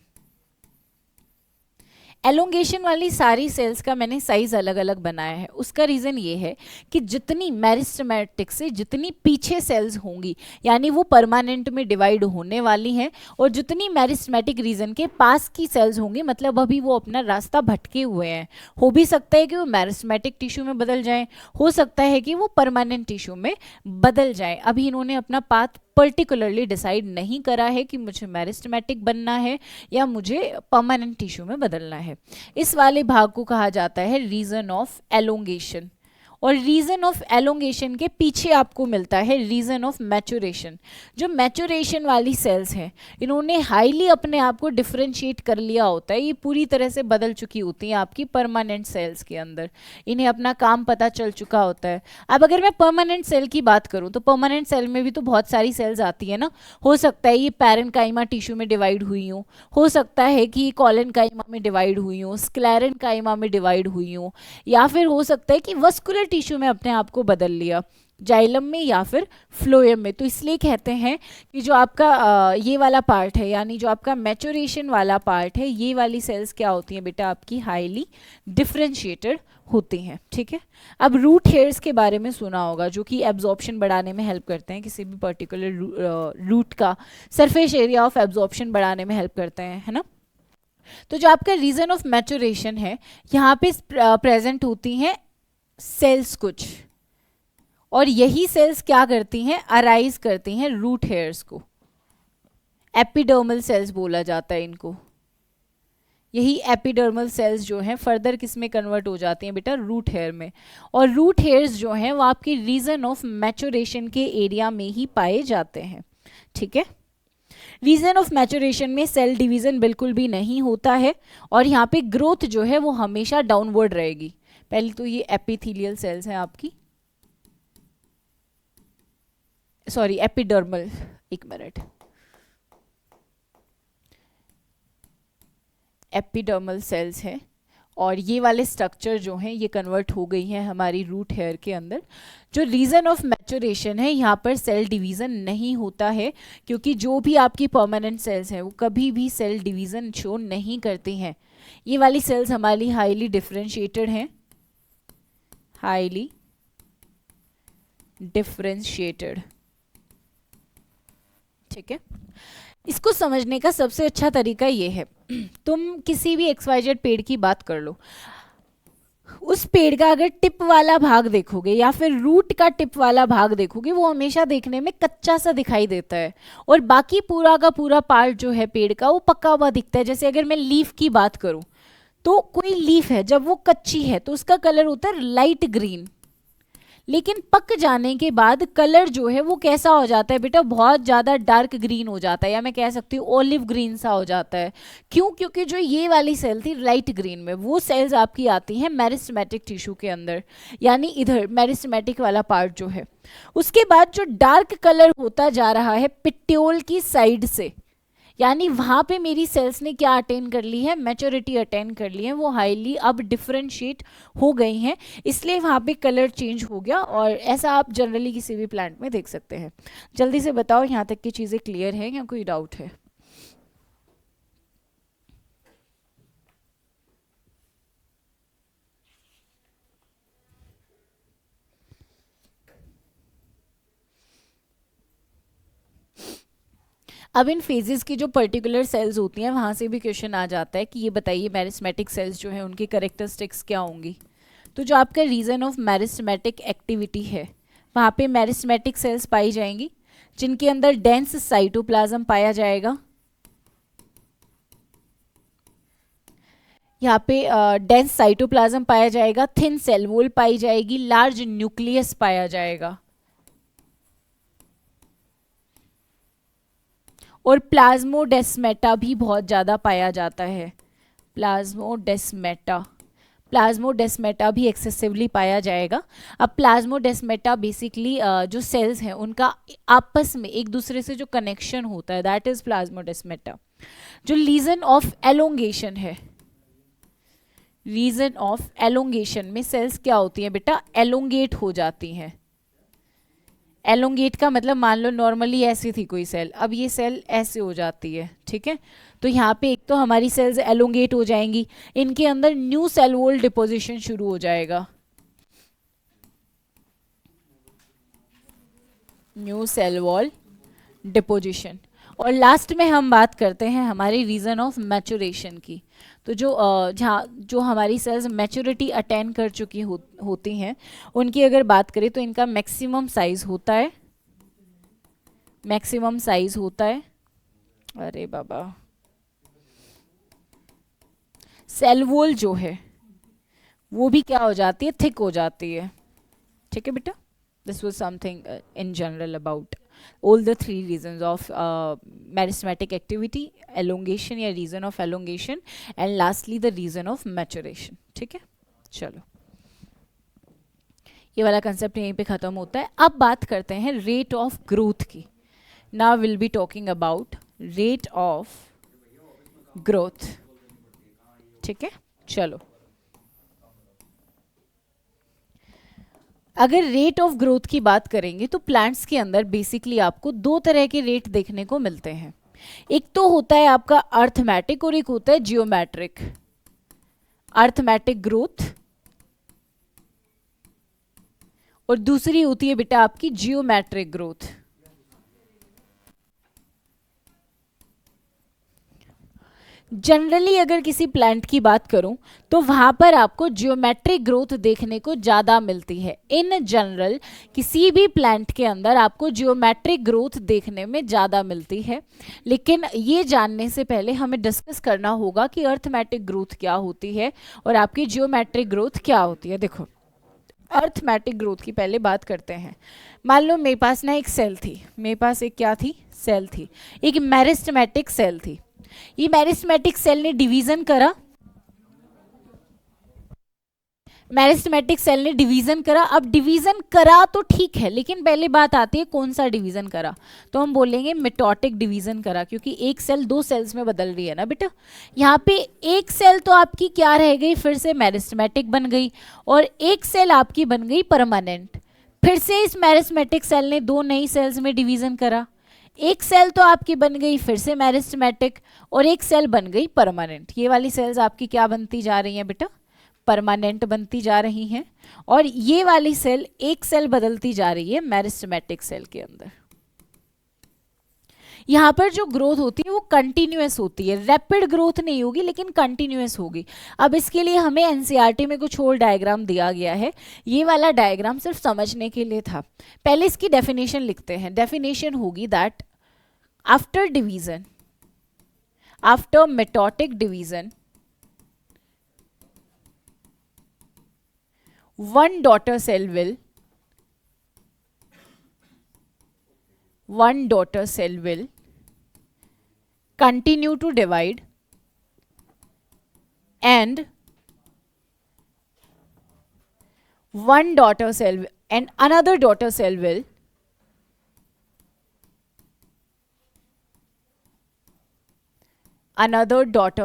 Elongation वाली सारी सेल्स का मैंने साइज अलग अलग बनाया है। उसका रीज़न ये है कि जितनी मेरिस्टेमेटिक से जितनी पीछे सेल्स होंगी यानी वो परमानेंट में डिवाइड होने वाली हैं, और जितनी मेरिस्टेमेटिक रीजन के पास की सेल्स होंगी मतलब अभी वो अपना रास्ता भटके हुए हैं। हो भी सकता है कि वो मेरिस्टेमेटिक टिश्यू में बदल जाएं, हो सकता है कि वो परमानेंट टिश्यू में बदल जाएं। अभी इन्होंने अपना पाथ पर्टिकुलरली डिसाइड नहीं करा है कि मुझे मेरिस्टेमेटिक बनना है या मुझे परमानेंट टिश्यू में बदलना है। इस वाले भाग को कहा जाता है रीजन ऑफ एलोंगेशन, और रीजन ऑफ एलोंगेशन के पीछे आपको मिलता है रीजन ऑफ मैचुरेशन। जो मैचुरेशन वाली सेल्स हैं इन्होंने हाईली अपने आप को डिफरेंशिएट कर लिया होता है, ये पूरी तरह से बदल चुकी होती हैं आपकी परमानेंट सेल्स के अंदर, इन्हें अपना काम पता चल चुका होता है। अब अगर मैं परमानेंट सेल की बात करूँ तो परमानेंट सेल में भी तो बहुत सारी सेल्स आती है ना। हो सकता है ये पैरेन्काइमा टिश्यू में डिवाइड हुई हो सकता है कि कॉलेनकाइमा में डिवाइड हुई हो, स्क्लेरेन्काइमा में डिवाइड हुई हो, या फिर हो सकता है कि वस्कुलर टिश्यू में अपने आप को बदल लिया, जाइलम में या फिर फ्लोएम में। तो इसलिए कहते हैं कि जो आपका ये वाला पार्ट है यानी जो आपका मैचुरेशन वाला पार्ट है, ये वाली सेल्स क्या होती हैं बेटा आपकी हाईली डिफरेंशिएटेड होती हैं। ठीक है, अब रूट हेयर्स के बारे में सुना होगा जो कि एब्जॉर्प्शन बढ़ाने में हेल्प करते हैं, किसी भी पर्टिकुलर रूट का सरफेस एरिया ऑफ एब्जॉर्प्शन बढ़ाने में हेल्प करते हैं, है ना। तो जो आपका रीजन ऑफ मैचुरेशन है यहाँ पे प्रेजेंट होती हैं सेल्स कुछ, और यही सेल्स क्या करती हैं, अराइज करती हैं रूट हेयर्स को। एपिडर्मल सेल्स बोला जाता है इनको। यही एपिडर्मल सेल्स जो हैं फर्दर किस में कन्वर्ट हो जाती हैं बेटा, रूट हेयर में। और रूट हेयर्स जो हैं वो आपकी रीजन ऑफ मैचुरेशन के एरिया में ही पाए जाते हैं। ठीक है, रीजन ऑफ मैचुरेशन में सेल डिवीजन बिल्कुल भी नहीं होता है, और यहाँ पे ग्रोथ जो है वो हमेशा डाउनवर्ड रहेगी। पहले तो ये एपिथेलियल सेल्स हैं आपकी, सॉरी एपिडर्मल, एक मिनट, एपिडर्मल सेल्स हैं, और ये वाले स्ट्रक्चर जो हैं ये कन्वर्ट हो गई हैं हमारी रूट हेयर के अंदर। जो रीजन ऑफ मैचुरेशन है यहाँ पर सेल डिवीजन नहीं होता है, क्योंकि जो भी आपकी परमानेंट सेल्स हैं वो कभी भी सेल डिवीजन शो नहीं करती हैं। ये वाली सेल्स हमारी हाईली डिफरेंशिएटेड हैं, हाईली डिफरेंशिएटेड। ठीक है, इसको समझने का सबसे अच्छा तरीका ये है, तुम किसी भी XYZ पेड़ की बात कर लो, उस पेड़ का अगर टिप वाला भाग देखोगे या फिर रूट का टिप वाला भाग देखोगे वो हमेशा देखने में कच्चा सा दिखाई देता है, और बाकी पूरा का पूरा पार्ट जो है पेड़ का वो पक्का हुआ दिखता है। जैसे अगर मैं लीफ की बात करूं तो कोई लीफ है जब वो कच्ची है तो उसका कलर होता है लाइट ग्रीन, लेकिन पक जाने के बाद कलर जो है वो कैसा हो जाता है बेटा, बहुत ज़्यादा डार्क ग्रीन हो जाता है, या मैं कह सकती हूँ ऑलिव ग्रीन सा हो जाता है। क्यों? क्योंकि जो ये वाली सेल थी लाइट ग्रीन में, वो सेल्स आपकी आती हैं मेरिस्टेमेटिक टिश्यू के अंदर, यानी इधर मेरिस्टेमेटिक वाला पार्ट जो है। उसके बाद जो डार्क कलर होता जा रहा है पिट्योल की साइड से, यानी वहाँ पे मेरी सेल्स ने क्या अटेन कर ली है, मैच्योरिटी अटेन कर ली है, वो हाईली अब डिफरेंशिएट हो गई हैं, इसलिए वहाँ पे कलर चेंज हो गया। और ऐसा आप जनरली किसी भी प्लांट में देख सकते हैं। जल्दी से बताओ यहाँ तक की चीज़ें क्लियर है या कोई डाउट है? अब इन फेजेस की जो पर्टिकुलर सेल्स होती हैं वहाँ से भी क्वेश्चन आ जाता है कि ये बताइए मेरिस्टेमेटिक सेल्स जो है उनकी कैरेक्टरिस्टिक्स क्या होंगी। तो जो आपका रीजन ऑफ मेरिस्टेमेटिक एक्टिविटी है वहाँ पे मेरिस्टेमेटिक सेल्स पाई जाएंगी जिनके अंदर डेंस साइटोप्लाज्म पाया जाएगा। यहाँ पे डेंस साइटोप्लाज्म पाया जाएगा, थिन सेल वॉल पाई जाएगी, लार्ज न्यूक्लियस पाया जाएगा, और प्लाज्मोडेस्मेटा भी बहुत ज़्यादा पाया जाता है। प्लाज्मोडेस्मेटा, प्लाज्मोडेस्मेटा भी एक्सेसिवली पाया जाएगा। अब प्लाज्मोडेस्मेटा बेसिकली जो सेल्स हैं उनका आपस में एक दूसरे से जो कनेक्शन होता है दैट इज प्लाज्मोडेस्मेटा। जो रीजन ऑफ एलोंगेशन है, रीजन ऑफ एलोंगेशन में सेल्स क्या होती हैं बेटा, एलोंगेट हो जाती हैं। एलोंगेट का मतलब मान लो नॉर्मली ऐसी थी कोई सेल, अब ये सेल ऐसे हो जाती है, ठीक है। तो यहाँ पे एक तो हमारी सेल्स एलोंगेट हो जाएंगी, इनके अंदर न्यू सेल वॉल डिपोजिशन शुरू हो जाएगा, न्यू सेल वॉल डिपोजिशन। और लास्ट में हम बात करते हैं हमारे रीजन ऑफ मैचुरेशन की। तो जो जहाँ जो हमारी सेल्स मैच्योरिटी अटेन कर चुकी होती हैं उनकी अगर बात करें तो इनका मैक्सिमम साइज होता है, मैक्सिमम साइज होता है, अरे बाबा, सेल वॉल जो है वो भी क्या हो जाती है, थिक हो जाती है, ठीक है बेटा। This was something in general about all the three reasons of meristematic activity, elongation या reason of elongation, and lastly the reason of maturation, ठीक है। चलो ये वाला कंसेप्ट यहीं पे ख़त्म होता है। अब बात करते हैं रेट ऑफ ग्रोथ की। Now will be talking about rate of growth, ठीक है। चलो अगर रेट ऑफ ग्रोथ की बात करेंगे तो प्लांट्स के अंदर बेसिकली आपको दो तरह के रेट देखने को मिलते हैं। एक तो होता है आपका अर्थमेटिक और एक होता है जियोमेट्रिक। अर्थमेटिक ग्रोथ और दूसरी होती है बेटा आपकी जियोमेट्रिक ग्रोथ। जनरली अगर किसी प्लांट की बात करूं तो वहां पर आपको जियोमेट्रिक ग्रोथ देखने को ज़्यादा मिलती है। इन जनरल किसी भी प्लांट के अंदर आपको जियोमेट्रिक ग्रोथ देखने में ज़्यादा मिलती है, लेकिन ये जानने से पहले हमें डिस्कस करना होगा कि अर्थमेटिक ग्रोथ क्या होती है और आपकी जियोमेट्रिक ग्रोथ क्या होती है। देखो अर्थमेटिक ग्रोथ की पहले बात करते हैं। मान लो मेरे पास ना एक सेल थी, मेरे पास एक क्या थी, सेल थी, एक मेरिस्टेमेटिक सेल थी। ये मेरिस्टेमेटिक सेल ने डिवीजन करा, मेरिस्टेमेटिक सेल ने डिवीजन करा। अब डिवीजन करा तो ठीक है, लेकिन पहले बात आती है कौन सा डिवीजन करा, तो हम बोलेंगे मिटोटिक डिवीजन करा, क्योंकि एक सेल दो सेल्स में बदल रही है ना बेटा। यहाँ पे एक सेल तो आपकी क्या रह गई, फिर से मेरिस्टेमेटिक बन गई, और एक सेल आपकी बन गई परमानेंट। फिर से इस मेरिस्टेमेटिक सेल ने दो नई सेल्स में डिवीजन करा, एक सेल तो आपकी बन गई फिर से मेरिस्टेमेटिक और एक सेल बन गई परमानेंट। ये वाली सेल्स आपकी क्या बनती जा रही हैं बेटा, परमानेंट बनती जा रही हैं, और ये वाली सेल एक सेल बदलती जा रही है मेरिस्टेमेटिक सेल के अंदर। यहाँ पर जो ग्रोथ होती है वो कंटिन्यूअस होती है, रैपिड ग्रोथ नहीं होगी लेकिन कंटिन्यूअस होगी। अब इसके लिए हमें एनसीईआरटी में कुछ और डायग्राम दिया गया है, ये वाला डायग्राम सिर्फ समझने के लिए था। पहले इसकी डेफिनेशन लिखते हैं। डेफिनेशन होगी that after division, after mitotic division, one daughter cell will one daughter cell will continue to divide and one daughter cell and another daughter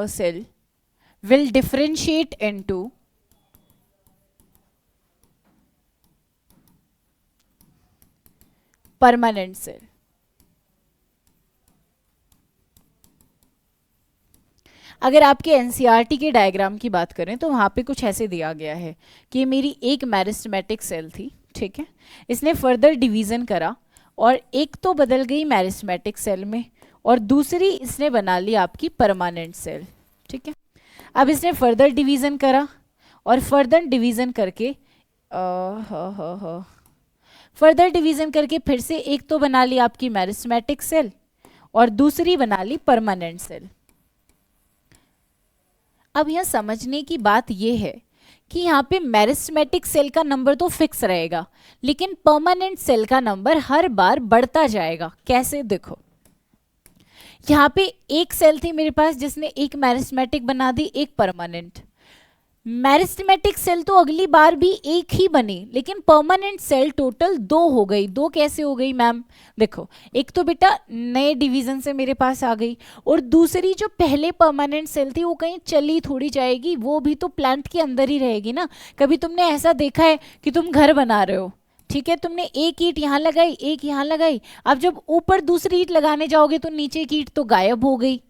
cell will differentiate into permanent cell. अगर आपके NCERT के diagram की बात करें तो वहाँ पे कुछ ऐसे दिया गया है कि मेरी एक मेरिस्टेमेटिक सेल थी, ठीक है, इसने फर्दर डिवीज़न करा और एक तो बदल गई मेरिस्टेमेटिक सेल में और दूसरी इसने बना ली आपकी परमानेंट सेल, ठीक है। अब इसने फर्दर डिवीज़न करा और फर्दर डिवीज़न करके फिर से एक तो बना ली आपकी मेरिस्टेमेटिक सेल और दूसरी बना ली परमानेंट सेल। अब यहाँ समझने की बात यह है कि यहाँ पे मेरिस्टेमेटिक सेल का नंबर तो फिक्स रहेगा लेकिन परमानेंट सेल का नंबर हर बार बढ़ता जाएगा। कैसे, देखो यहाँ पे एक सेल थी मेरे पास जिसने एक मेरिस्टेमेटिक बना दी, एक परमानेंट। मेरिस्टेमेटिक सेल तो अगली बार भी एक ही बनी लेकिन परमानेंट सेल टोटल दो हो गई। दो कैसे हो गई मैम, देखो एक तो बेटा नए डिवीजन से मेरे पास आ गई और दूसरी जो पहले परमानेंट सेल थी वो कहीं चली थोड़ी जाएगी, वो भी तो प्लांट के अंदर ही रहेगी ना। कभी तुमने ऐसा देखा है कि तुम घर बना रहे हो, ठीक है, तुमने एक ईंट यहाँ लगाई एक यहाँ लगाई, अब जब ऊपर दूसरी ईंट लगाने जाओगे तो नीचे की ईंट तो गायब हो गई,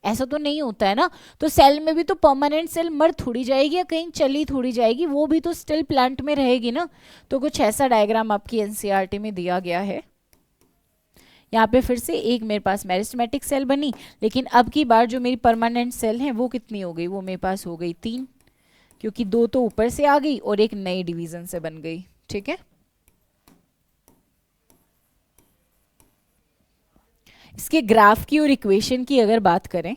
ऐसा तो नहीं होता है ना। तो सेल में भी तो परमानेंट सेल मर थोड़ी जाएगी या कहीं चली थोड़ी जाएगी, वो भी तो स्टिल प्लांट में रहेगी ना। तो कुछ ऐसा डायग्राम आपकी एनसीईआरटी में दिया गया है। यहाँ पे फिर से एक मेरे पास मेरिस्टेमेटिक सेल बनी लेकिन अब की बार जो मेरी परमानेंट सेल है वो कितनी हो गई, वो मेरे पास हो गई 3, क्योंकि 2 तो ऊपर से आ गई और एक नई डिवीजन से बन गई, ठीक है। इसके ग्राफ की और इक्वेशन की अगर बात करें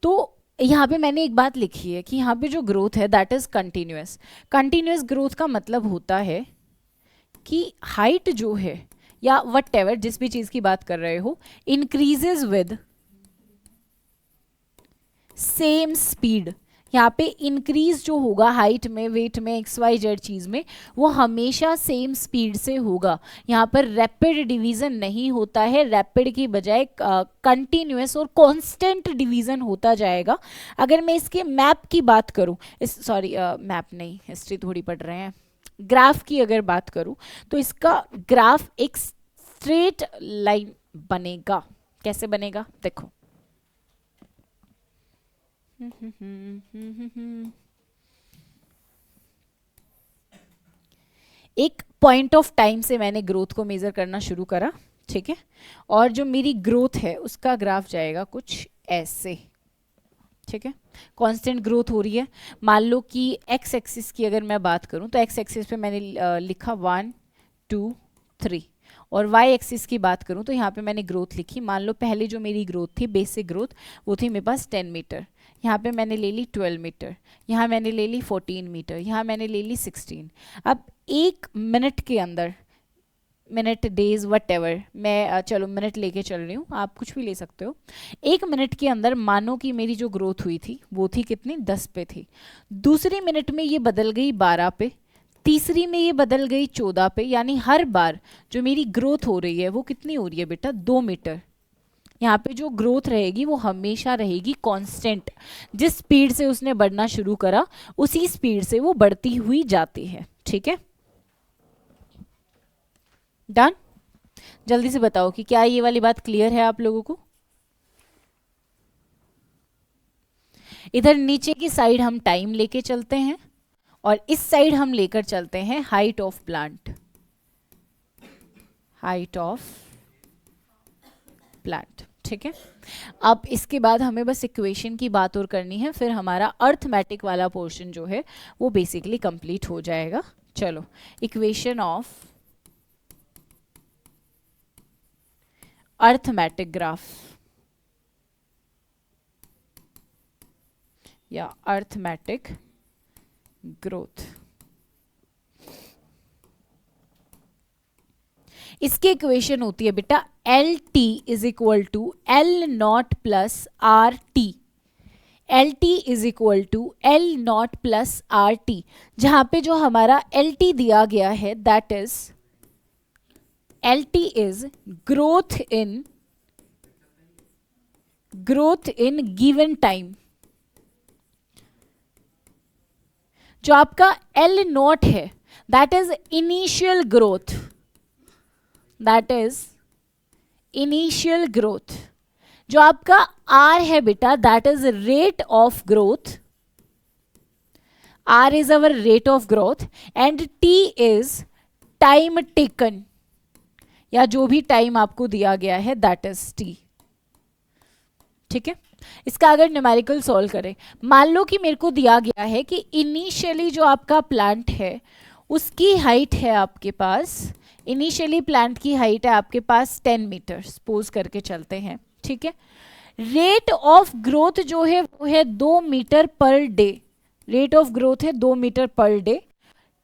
तो यहाँ पे मैंने एक बात लिखी है कि यहाँ पे जो ग्रोथ है that is continuous. Continuous growth का मतलब होता है कि हाइट जो है या वट एवर जिस भी चीज की बात कर रहे हो इंक्रीजेज विद सेम स्पीड। यहाँ पे इंक्रीज जो होगा हाइट में, वेट में, एक्स वाई जेड चीज में, वो हमेशा सेम स्पीड से होगा। यहाँ पर रैपिड डिवीजन नहीं होता है, रैपिड की बजाय कंटिन्यूअस और कांस्टेंट डिवीजन होता जाएगा। अगर मैं इसके मैप की बात करूँ, मैप नहीं, हिस्ट्री थोड़ी पढ़ रहे हैं, ग्राफ की अगर बात करूँ तो इसका ग्राफ एक स्ट्रेट लाइन बनेगा। कैसे बनेगा, देखो एक पॉइंट ऑफ टाइम से मैंने ग्रोथ को मेजर करना शुरू करा, ठीक है, और जो मेरी ग्रोथ है उसका ग्राफ जाएगा कुछ ऐसे, ठीक है। कांस्टेंट ग्रोथ हो रही है। मान लो कि एक्स एक्सिस की अगर मैं बात करूं तो एक्स एक्सिस पे मैंने लिखा 1 2 3 और वाई एक्सिस की बात करूं तो यहाँ पे मैंने ग्रोथ लिखी। मान लो पहले जो मेरी ग्रोथ थी, बेसिक ग्रोथ, वो थी मेरे पास 10 मीटर, यहाँ पे मैंने ले ली 12 मीटर, यहाँ मैंने ले ली 14 मीटर, यहाँ मैंने ले ली 16। अब एक मिनट के अंदर, मिनट, डेज, वट एवर, मैं चलो मिनट लेके चल रही हूँ, आप कुछ भी ले सकते हो। एक मिनट के अंदर मानो कि मेरी जो ग्रोथ हुई थी वो थी कितनी, 10 पे थी। दूसरी मिनट में ये बदल गई 12 पे, तीसरी में ये बदल गई 14 पे, यानी हर बार जो मेरी ग्रोथ हो रही है वो कितनी हो रही है बेटा, 2 मीटर। यहाँ पे जो ग्रोथ रहेगी वो हमेशा रहेगी कांस्टेंट। जिस स्पीड से उसने बढ़ना शुरू करा उसी स्पीड से वो बढ़ती हुई जाती है, ठीक है। डन। जल्दी से बताओ कि क्या ये वाली बात क्लियर है आप लोगों को। इधर नीचे की साइड हम टाइम लेके चलते हैं और इस साइड हम लेकर चलते हैं height of plant, height of plant, ठीक है। अब इसके बाद हमें बस इक्वेशन की बात और करनी है, फिर हमारा अर्थमेटिक वाला पोर्शन जो है वो बेसिकली कंप्लीट हो जाएगा। चलो, इक्वेशन ऑफ अर्थमेटिक ग्राफ या अर्थमेटिक ग्रोथ। इसकी इक्वेशन होती है बेटा L T is equal to L naught plus R T. L T is equal to L naught plus R T, जहां पे जो हमारा एल टी दिया गया है that is L T is growth in given time. जो आपका L naught है that is initial growth, that is initial growth. जो आपका आर है बेटा that is rate of growth, R is our rate of growth and T is time taken, या जो भी टाइम आपको दिया गया है दैट इज टी। ठीक है, इसका अगर न्यूमेरिकल सॉल्व करें, मान लो कि मेरे को दिया गया है कि इनिशियली जो आपका प्लांट है उसकी हाइट है आपके पास, इनिशियली प्लांट की हाइट है आपके पास 10 मीटर, सपोज करके चलते हैं। ठीक है, रेट ऑफ ग्रोथ जो है वो है 2 metre per day, rate of growth है 2 metre per day.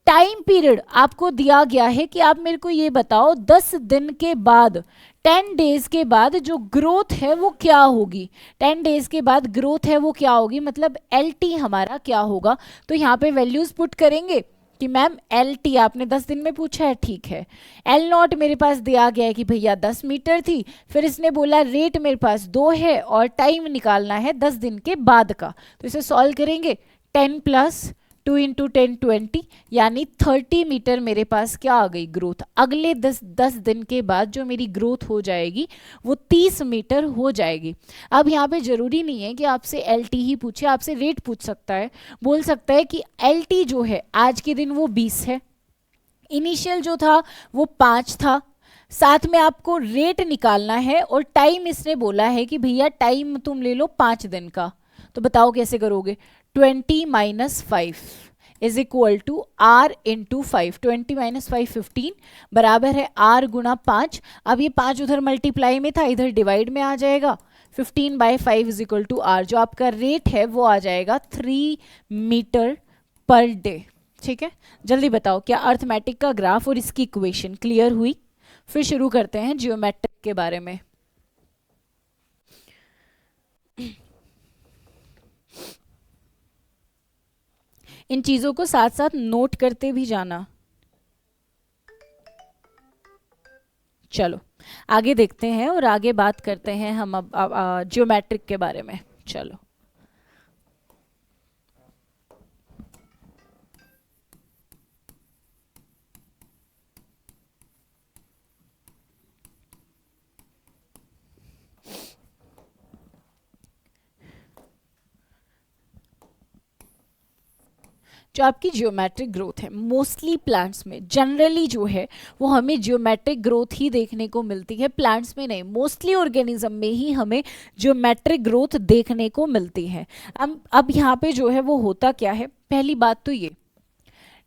Time period आपको दिया गया है कि आप मेरे को ये बताओ 10 दिन के बाद, 10 डेज के बाद जो ग्रोथ है वो क्या होगी, 10 डेज के बाद ग्रोथ है वो क्या होगी, मतलब एल टी हमारा क्या होगा। तो यहाँ पे वैल्यूज पुट करेंगे कि मैम एल टी आपने 10 दिन में पूछा है, ठीक है। एल नॉट मेरे पास दिया गया है कि भैया 10 मीटर थी, फिर इसने बोला रेट मेरे पास 2 है और टाइम निकालना है 10 दिन के बाद का। तो इसे सॉल्व करेंगे, 10 प्लस 2 इंटू 10 20, यानी 30 मीटर मेरे पास क्या आ गई ग्रोथ। अगले 10 दिन के बाद जो मेरी ग्रोथ हो जाएगी वो 30 मीटर हो जाएगी। अब यहाँ पे जरूरी नहीं है कि आपसे एल टी ही पूछे, आपसे रेट पूछ सकता है, बोल सकता है कि एल टी जो है आज के दिन वो 20 है, इनिशियल जो था वो 5 था, साथ में आपको रेट निकालना है और टाइम इसने बोला है कि भैया टाइम तुम ले लो 5 दिन का। तो बताओ कैसे करोगे, 20 minus 5 is equal to R into 5, 20 minus 5 15 बराबर है आर गुना 5। अब ये 5 उधर मल्टीप्लाई में था, इधर डिवाइड में आ जाएगा, 15 by 5 is equal to R. जो आपका रेट है वो आ जाएगा 3 मीटर पर डे। ठीक है, जल्दी बताओ क्या अर्थमेटिक का ग्राफ और इसकी इक्वेशन क्लियर हुई। फिर शुरू करते हैं जियोमेट्रिक के बारे में। इन चीजों को साथ साथ नोट करते भी जाना। चलो आगे देखते हैं और आगे बात करते हैं हम अब जियोमेट्रिक के बारे में। चलो जो आपकी जियोमेट्रिक ग्रोथ है मोस्टली प्लांट्स में, जनरली जो है वो हमें जियोमेट्रिक ग्रोथ ही देखने को मिलती है, प्लांट्स में नहीं, मोस्टली ऑर्गेनिज्म में ही हमें जियोमेट्रिक ग्रोथ देखने को मिलती है। अब यहाँ पे जो है वो होता क्या है, पहली बात तो ये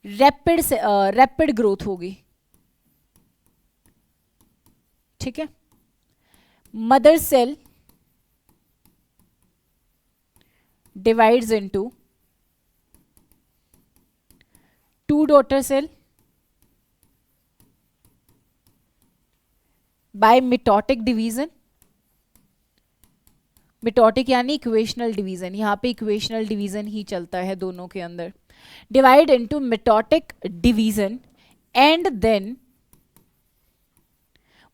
रैपिड ग्रोथ होगी। ठीक है, mother cell divides into 2 daughter cell by mitotic division। Mitotic यानी इक्वेशनल डिवीजन, यहाँ पे इक्वेशनल डिवीजन ही चलता है दोनों के अंदर। Divide into mitotic division and then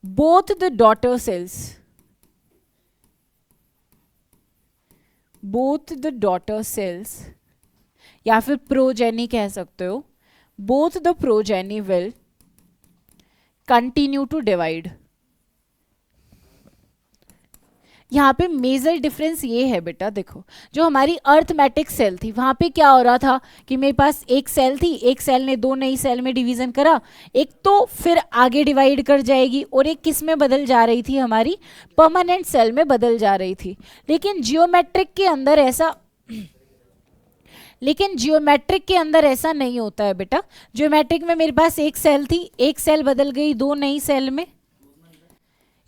both the daughter cells या फिर प्रोजेनी कह सकते हो, both the progeny will continue to divide। यहाँ पे मेजर डिफरेंस ये है बेटा, देखो जो हमारी अर्थमेटिक सेल थी वहां पे क्या हो रहा था कि मेरे पास एक सेल थी, एक सेल ने 2 नई सेल में डिवीजन करा, एक तो फिर आगे डिवाइड कर जाएगी और एक किस में बदल जा रही थी, हमारी परमानेंट सेल में बदल जा रही थी। लेकिन जियोमेट्रिक के अंदर ऐसा नहीं होता है बेटा। जियोमेट्रिक में मेरे पास एक सेल थी, एक सेल बदल गई 2 नई सेल में,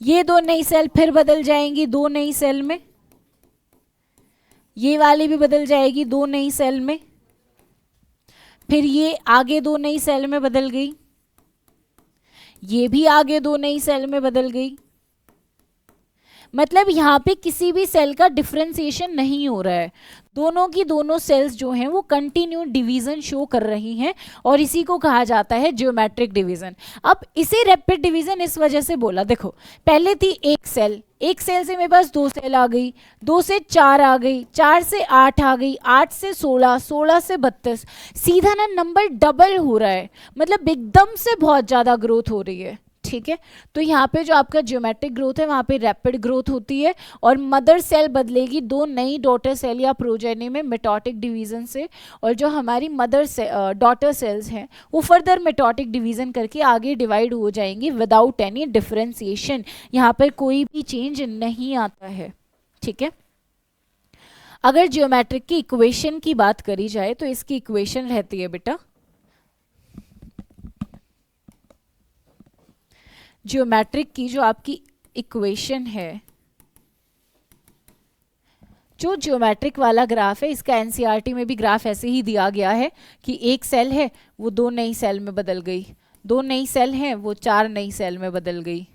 ये 2 नई सेल फिर बदल जाएंगी 2 नई सेल में, ये वाली भी बदल जाएगी 2 नई सेल में, फिर ये आगे 2 नई सेल में बदल गई, ये भी आगे दो नई सेल में बदल गई। मतलब यहाँ पे किसी भी सेल का डिफरेंशिएशन नहीं हो रहा है, दोनों की दोनों सेल्स जो हैं वो कंटिन्यू डिवीजन शो कर रही हैं, और इसी को कहा जाता है जियोमेट्रिक डिवीजन। अब इसे रैपिड डिवीजन इस वजह से बोला, देखो पहले थी एक सेल, एक सेल से मेरे पास दो सेल आ गई, दो से चार आ गई, चार से आठ आ गई, आठ से 16, 16 से 32, सीधा ना नंबर डबल हो रहा है, मतलब एकदम से बहुत ज़्यादा ग्रोथ हो रही है। ठीक है, तो यहाँ पे जो आपका जियोमेट्रिक ग्रोथ है वहाँ पे रैपिड ग्रोथ होती है, और मदर सेल बदलेगी दो नई डॉटर सेल या प्रोजेनी में मिटोटिक डिवीजन से, और जो हमारी मदर से डॉटर सेल्स हैं वो फर्दर मिटोटिक डिवीजन करके आगे डिवाइड हो जाएंगी विदाउट एनी डिफरेंशिएशन, यहाँ पर कोई भी चेंज नहीं आता है। ठीक है, अगर जियोमेट्रिक की इक्वेशन की बात करी जाए तो इसकी इक्वेशन रहती है बेटा, जियोमेट्रिक की जो आपकी इक्वेशन है, जो जियोमेट्रिक वाला ग्राफ है, इसका एनसीईआरटी में भी ग्राफ ऐसे ही दिया गया है कि एक सेल है वो दो नई सेल में बदल गई, दो नई सेल हैं वो चार नई सेल में बदल गई,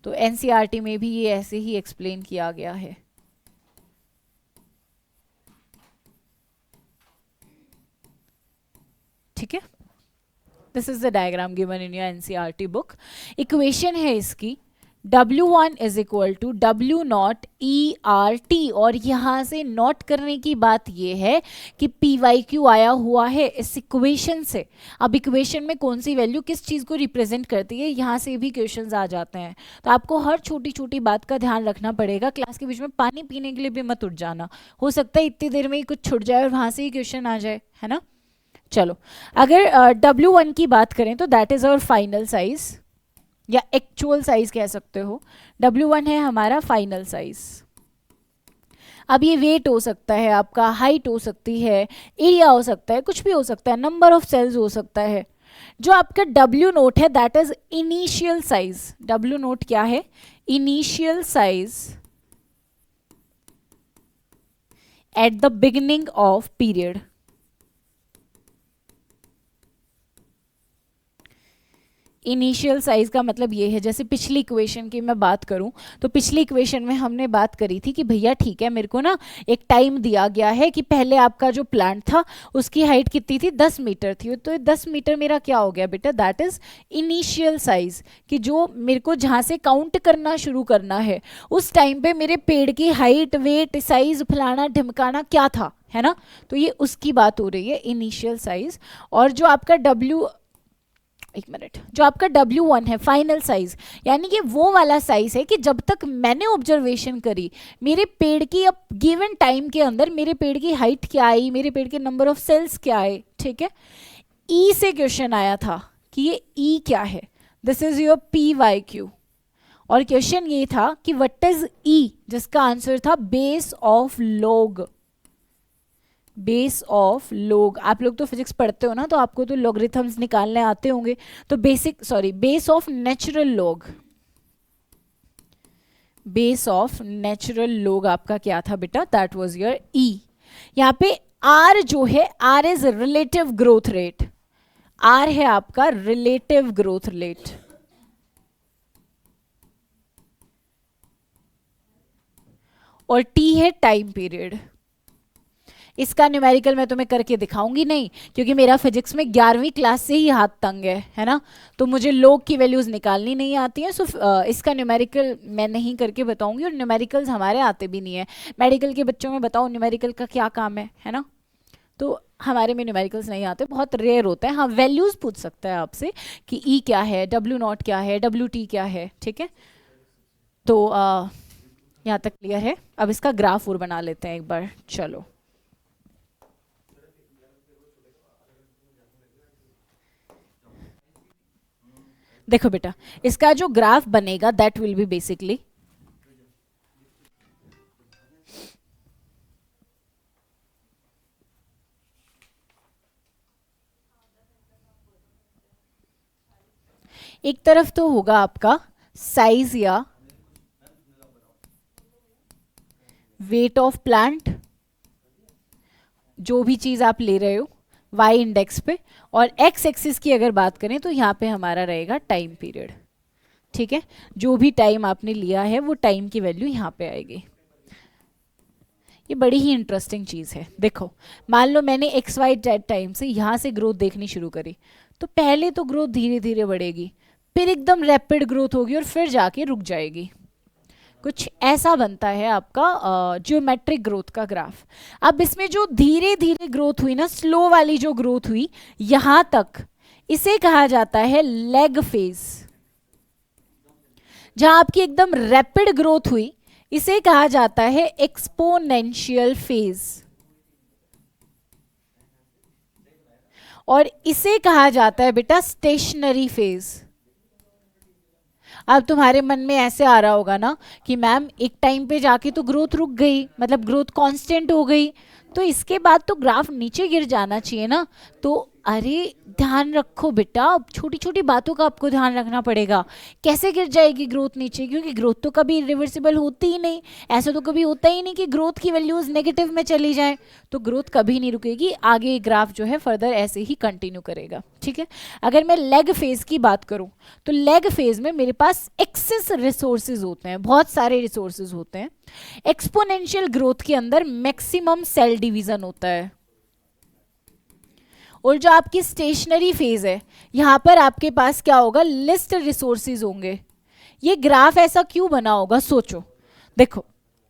तो एनसीईआरटी में भी ये ऐसे ही एक्सप्लेन किया गया है। ठीक है, this is the diagram given in your NCERT book. Equation है इसकी W1 is equal to W naught ERT, और यहाँ से नोट करने की बात ये है कि PYQ आया हुआ है इस इक्वेशन से। अब इक्वेशन में कौन सी वैल्यू किस चीज़ को रिप्रेजेंट करती है, यहाँ से भी क्वेश्चंस आ जाते हैं, तो आपको हर छोटी छोटी बात का ध्यान रखना पड़ेगा। क्लास के बीच में पानी पीने के लिए भी मत उठ जाना, हो सकता है इतनी देर में ही कुछ छूट जाए और वहाँ से ही क्वेश्चन आ जाए, है ना। चलो, अगर W1 की बात करें तो that is our final size या एक्चुअल साइज कह सकते हो, W1 है हमारा फाइनल साइज। अब ये वेट हो सकता है आपका, हाइट हो सकती है, एरिया हो सकता है, कुछ भी हो सकता है, नंबर ऑफ सेल्स हो सकता है। जो आपका W नोट है that is initial size. W note क्या है, initial size at the beginning of period. Initial size का मतलब ये है, जैसे पिछली इक्वेशन की मैं बात करूं तो पिछली इक्वेशन में हमने बात करी थी कि भैया ठीक है, मेरे को ना एक टाइम दिया गया है कि पहले आपका जो प्लांट था उसकी हाइट कितनी थी, 10 मीटर थी, तो 10 मीटर मेरा क्या हो गया बेटा, दैट इज इनिशियल साइज, कि जो मेरे को जहाँ से काउंट करना शुरू करना है उस टाइम पे मेरे पेड़ की हाइट, वेट, साइज, फलाना ढिमकाना क्या था, है ना। तो ये उसकी बात हो रही है, इनिशियल साइज। और जो आपका एक मिनट, जो आपका W1 है फाइनल साइज, यानी कि वो वाला साइज है कि जब तक मैंने ऑब्जर्वेशन करी मेरे पेड़ की, अब गिवन टाइम के अंदर मेरे पेड़ की हाइट क्या आई, मेरे पेड़ के नंबर ऑफ सेल्स क्या आए। ठीक है, E से क्वेश्चन आया था कि ये E क्या है, दिस इज योर PYQ, और क्वेश्चन ये था कि व्हाट इज E, जिसका आंसर था base of log. Base of log, आप लोग तो फिजिक्स पढ़ते हो ना, तो आपको तो लॉगरिथम्स निकालने आते होंगे, तो base of natural log, base of natural log आपका क्या था बेटा, दैट वाज योर E। यहाँ पे R जो है, R is relative growth rate, R है आपका रिलेटिव ग्रोथ रेट, और T है टाइम पीरियड। इसका न्यूमेरिकल मैं तुम्हें करके दिखाऊंगी नहीं, क्योंकि मेरा फिजिक्स में 11वीं क्लास से ही हाथ तंग है ना, तो मुझे लॉग की वैल्यूज निकालनी नहीं आती हैं, सो इसका न्यूमेरिकल मैं नहीं करके बताऊंगी, और न्यूमेरिकल्स हमारे आते भी नहीं है। मेडिकल के बच्चों में बताओ न्यूमेरिकल का क्या काम है ना, तो हमारे में न्यूमेरिकल्स नहीं आते, बहुत रेयर होता है। हाँ, वैल्यूज पूछ सकता है आपसे कि E क्या है, W नॉट क्या है, WT क्या है। ठीक है, तो यहाँ तक क्लियर है। अब इसका ग्राफ और बना लेते हैं एक बार, चलो। देखो बेटा, इसका जो ग्राफ बनेगा दैट विल बी बेसिकली, एक तरफ तो होगा आपका साइज या वेट ऑफ प्लांट, जो भी चीज आप ले रहे हो वाई इंडेक्स पे, और एक्स एक्सिस की अगर बात करें तो यहाँ पे हमारा रहेगा टाइम पीरियड। ठीक है, जो भी टाइम आपने लिया है वो टाइम की वैल्यू यहाँ पे आएगी। ये बड़ी ही इंटरेस्टिंग चीज़ है। देखो, मान लो मैंने एक्स वाई जेड टाइम से यहाँ से ग्रोथ देखनी शुरू करी, तो पहले तो ग्रोथ धीरे धीरे बढ़ेगी, फिर एकदम रैपिड ग्रोथ होगी और फिर जाके रुक जाएगी। कुछ ऐसा बनता है आपका जियोमेट्रिक ग्रोथ का ग्राफ। अब इसमें जो धीरे धीरे ग्रोथ हुई ना, स्लो वाली जो ग्रोथ हुई यहां तक, इसे कहा जाता है लेग फेज। जहां आपकी एकदम रैपिड ग्रोथ हुई इसे कहा जाता है एक्सपोनेंशियल फेज, और इसे कहा जाता है बेटा स्टेशनरी फेज। अब तुम्हारे मन में ऐसे आ रहा होगा ना कि मैम एक टाइम पे जाके तो ग्रोथ रुक गई, मतलब ग्रोथ कांस्टेंट हो गई, तो इसके बाद तो ग्राफ नीचे गिर जाना चाहिए ना। तो अरे ध्यान रखो बेटा, छोटी छोटी बातों का आपको ध्यान रखना पड़ेगा। कैसे गिर जाएगी ग्रोथ नीचे? क्योंकि ग्रोथ तो कभी रिवर्सिबल होती ही नहीं, ऐसा तो कभी होता ही नहीं कि ग्रोथ की वैल्यूज नेगेटिव में चली जाए, तो ग्रोथ कभी नहीं रुकेगी, आगे ग्राफ जो है फर्दर ऐसे ही कंटिन्यू करेगा। ठीक है, अगर मैं लेग फेज की बात करूं तो लेग फेज में मेरे पास एक्सेस रिसोर्सेज होते हैं, बहुत सारे रिसोर्सेज होते हैं। एक्सपोनेंशियल ग्रोथ के अंदर मैक्सिमम सेल डिवीजन होता है, और जो आपकी स्टेशनरी फेज है यहां पर आपके पास क्या होगा, लिस्ट रिसोर्सेज होंगे। ये ग्राफ ऐसा क्यों बना होगा, सोचो। देखो,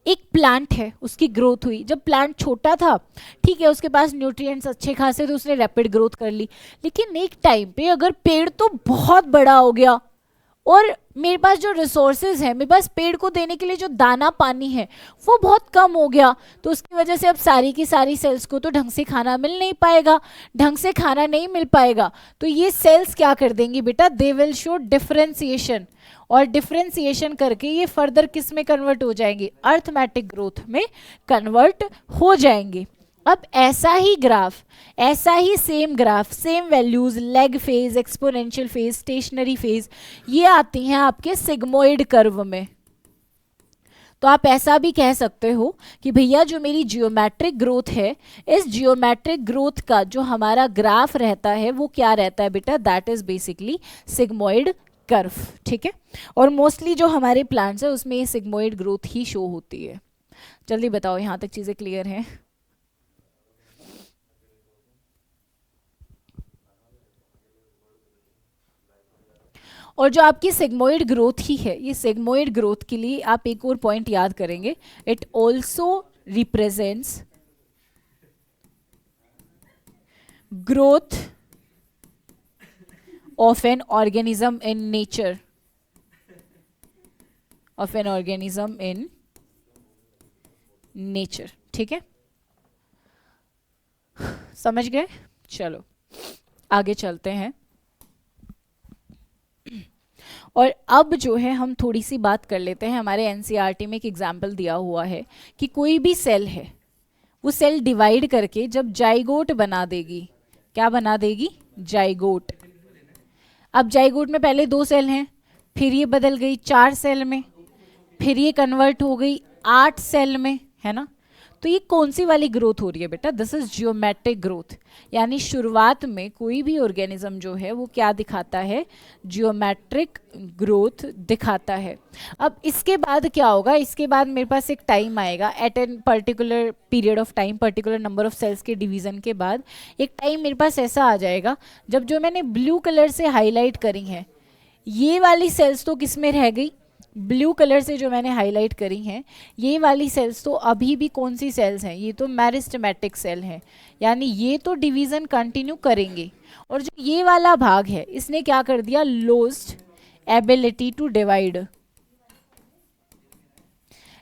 एक प्लांट है, उसकी ग्रोथ हुई, जब प्लांट छोटा था ठीक है, उसके पास न्यूट्रिएंट्स अच्छे खासे, तो उसने रैपिड ग्रोथ कर ली। लेकिन एक टाइम पे अगर पेड़ तो बहुत बड़ा हो गया और मेरे पास जो रिसोर्सेज है, मेरे पास पेड़ को देने के लिए जो दाना पानी है वो बहुत कम हो गया, तो उसकी वजह से अब सारी की सारी सेल्स को तो ढंग से खाना मिल नहीं पाएगा। ढंग से खाना नहीं मिल पाएगा तो ये सेल्स क्या कर देंगी बेटा, दे विल शो डिफरेंशिएशन, और डिफरेंशिएशन करके ये फर्दर किस में कन्वर्ट हो जाएंगे, अर्थमेटिक ग्रोथ में कन्वर्ट हो जाएंगे। अब ऐसा ही ग्राफ, ऐसा ही same graph, same values, lag phase, exponential phase, stationary phase, ये आती हैं आपके सिग्मोइड कर्व में। तो आप ऐसा भी कह सकते हो कि भैया जो मेरी जियोमेट्रिक ग्रोथ है, इस जियोमेट्रिक ग्रोथ का जो हमारा ग्राफ रहता है वो क्या रहता है बेटा, that is basically sigmoid curve. ठीक है, और मोस्टली जो हमारे प्लांट्स है उसमें ये सिग्मोइड ग्रोथ ही शो होती है। जल्दी बताओ, यहाँ तक चीजें क्लियर हैं? और जो आपकी सिग्मोइड ग्रोथ ही है, ये सिग्मोइड ग्रोथ के लिए आप एक और पॉइंट याद करेंगे, it also represents growth of an organism in nature, of an organism in nature. ठीक है, समझ गए? चलो आगे चलते हैं। और अब जो है हम थोड़ी सी बात कर लेते हैं, हमारे एनसीईआरटी में एक एग्जाम्पल दिया हुआ है कि कोई भी सेल है, वो सेल डिवाइड करके जब जाइगोट बना देगी, क्या बना देगी, जाइगोट। अब जाइगोट में पहले 2 सेल हैं, फिर ये बदल गई 4 सेल में, फिर ये कन्वर्ट हो गई 8 सेल में, है ना। तो ये कौन सी वाली ग्रोथ हो रही है बेटा, दिस इज जियोमेट्रिक ग्रोथ। यानी शुरुआत में कोई भी ऑर्गेनिज्म जो है वो क्या दिखाता है, जियोमेट्रिक ग्रोथ दिखाता है। अब इसके बाद क्या होगा, इसके बाद मेरे पास एक टाइम आएगा, at an particular period of time, particular number of cells के डिवीजन के बाद एक टाइम मेरे पास ऐसा आ जाएगा जब जो मैंने ब्लू कलर से हाईलाइट करी हैं, ये वाली सेल्स तो किस में रह गई, ब्लू कलर से जो मैंने हाईलाइट करी हैं ये वाली सेल्स तो अभी भी कौन सी सेल्स हैं, ये तो मेरिस्टेमेटिक सेल हैं, यानी ये तो डिवीजन कंटिन्यू करेंगे। और जो ये वाला भाग है इसने क्या कर दिया, लॉस्ट एबिलिटी टू डिवाइड,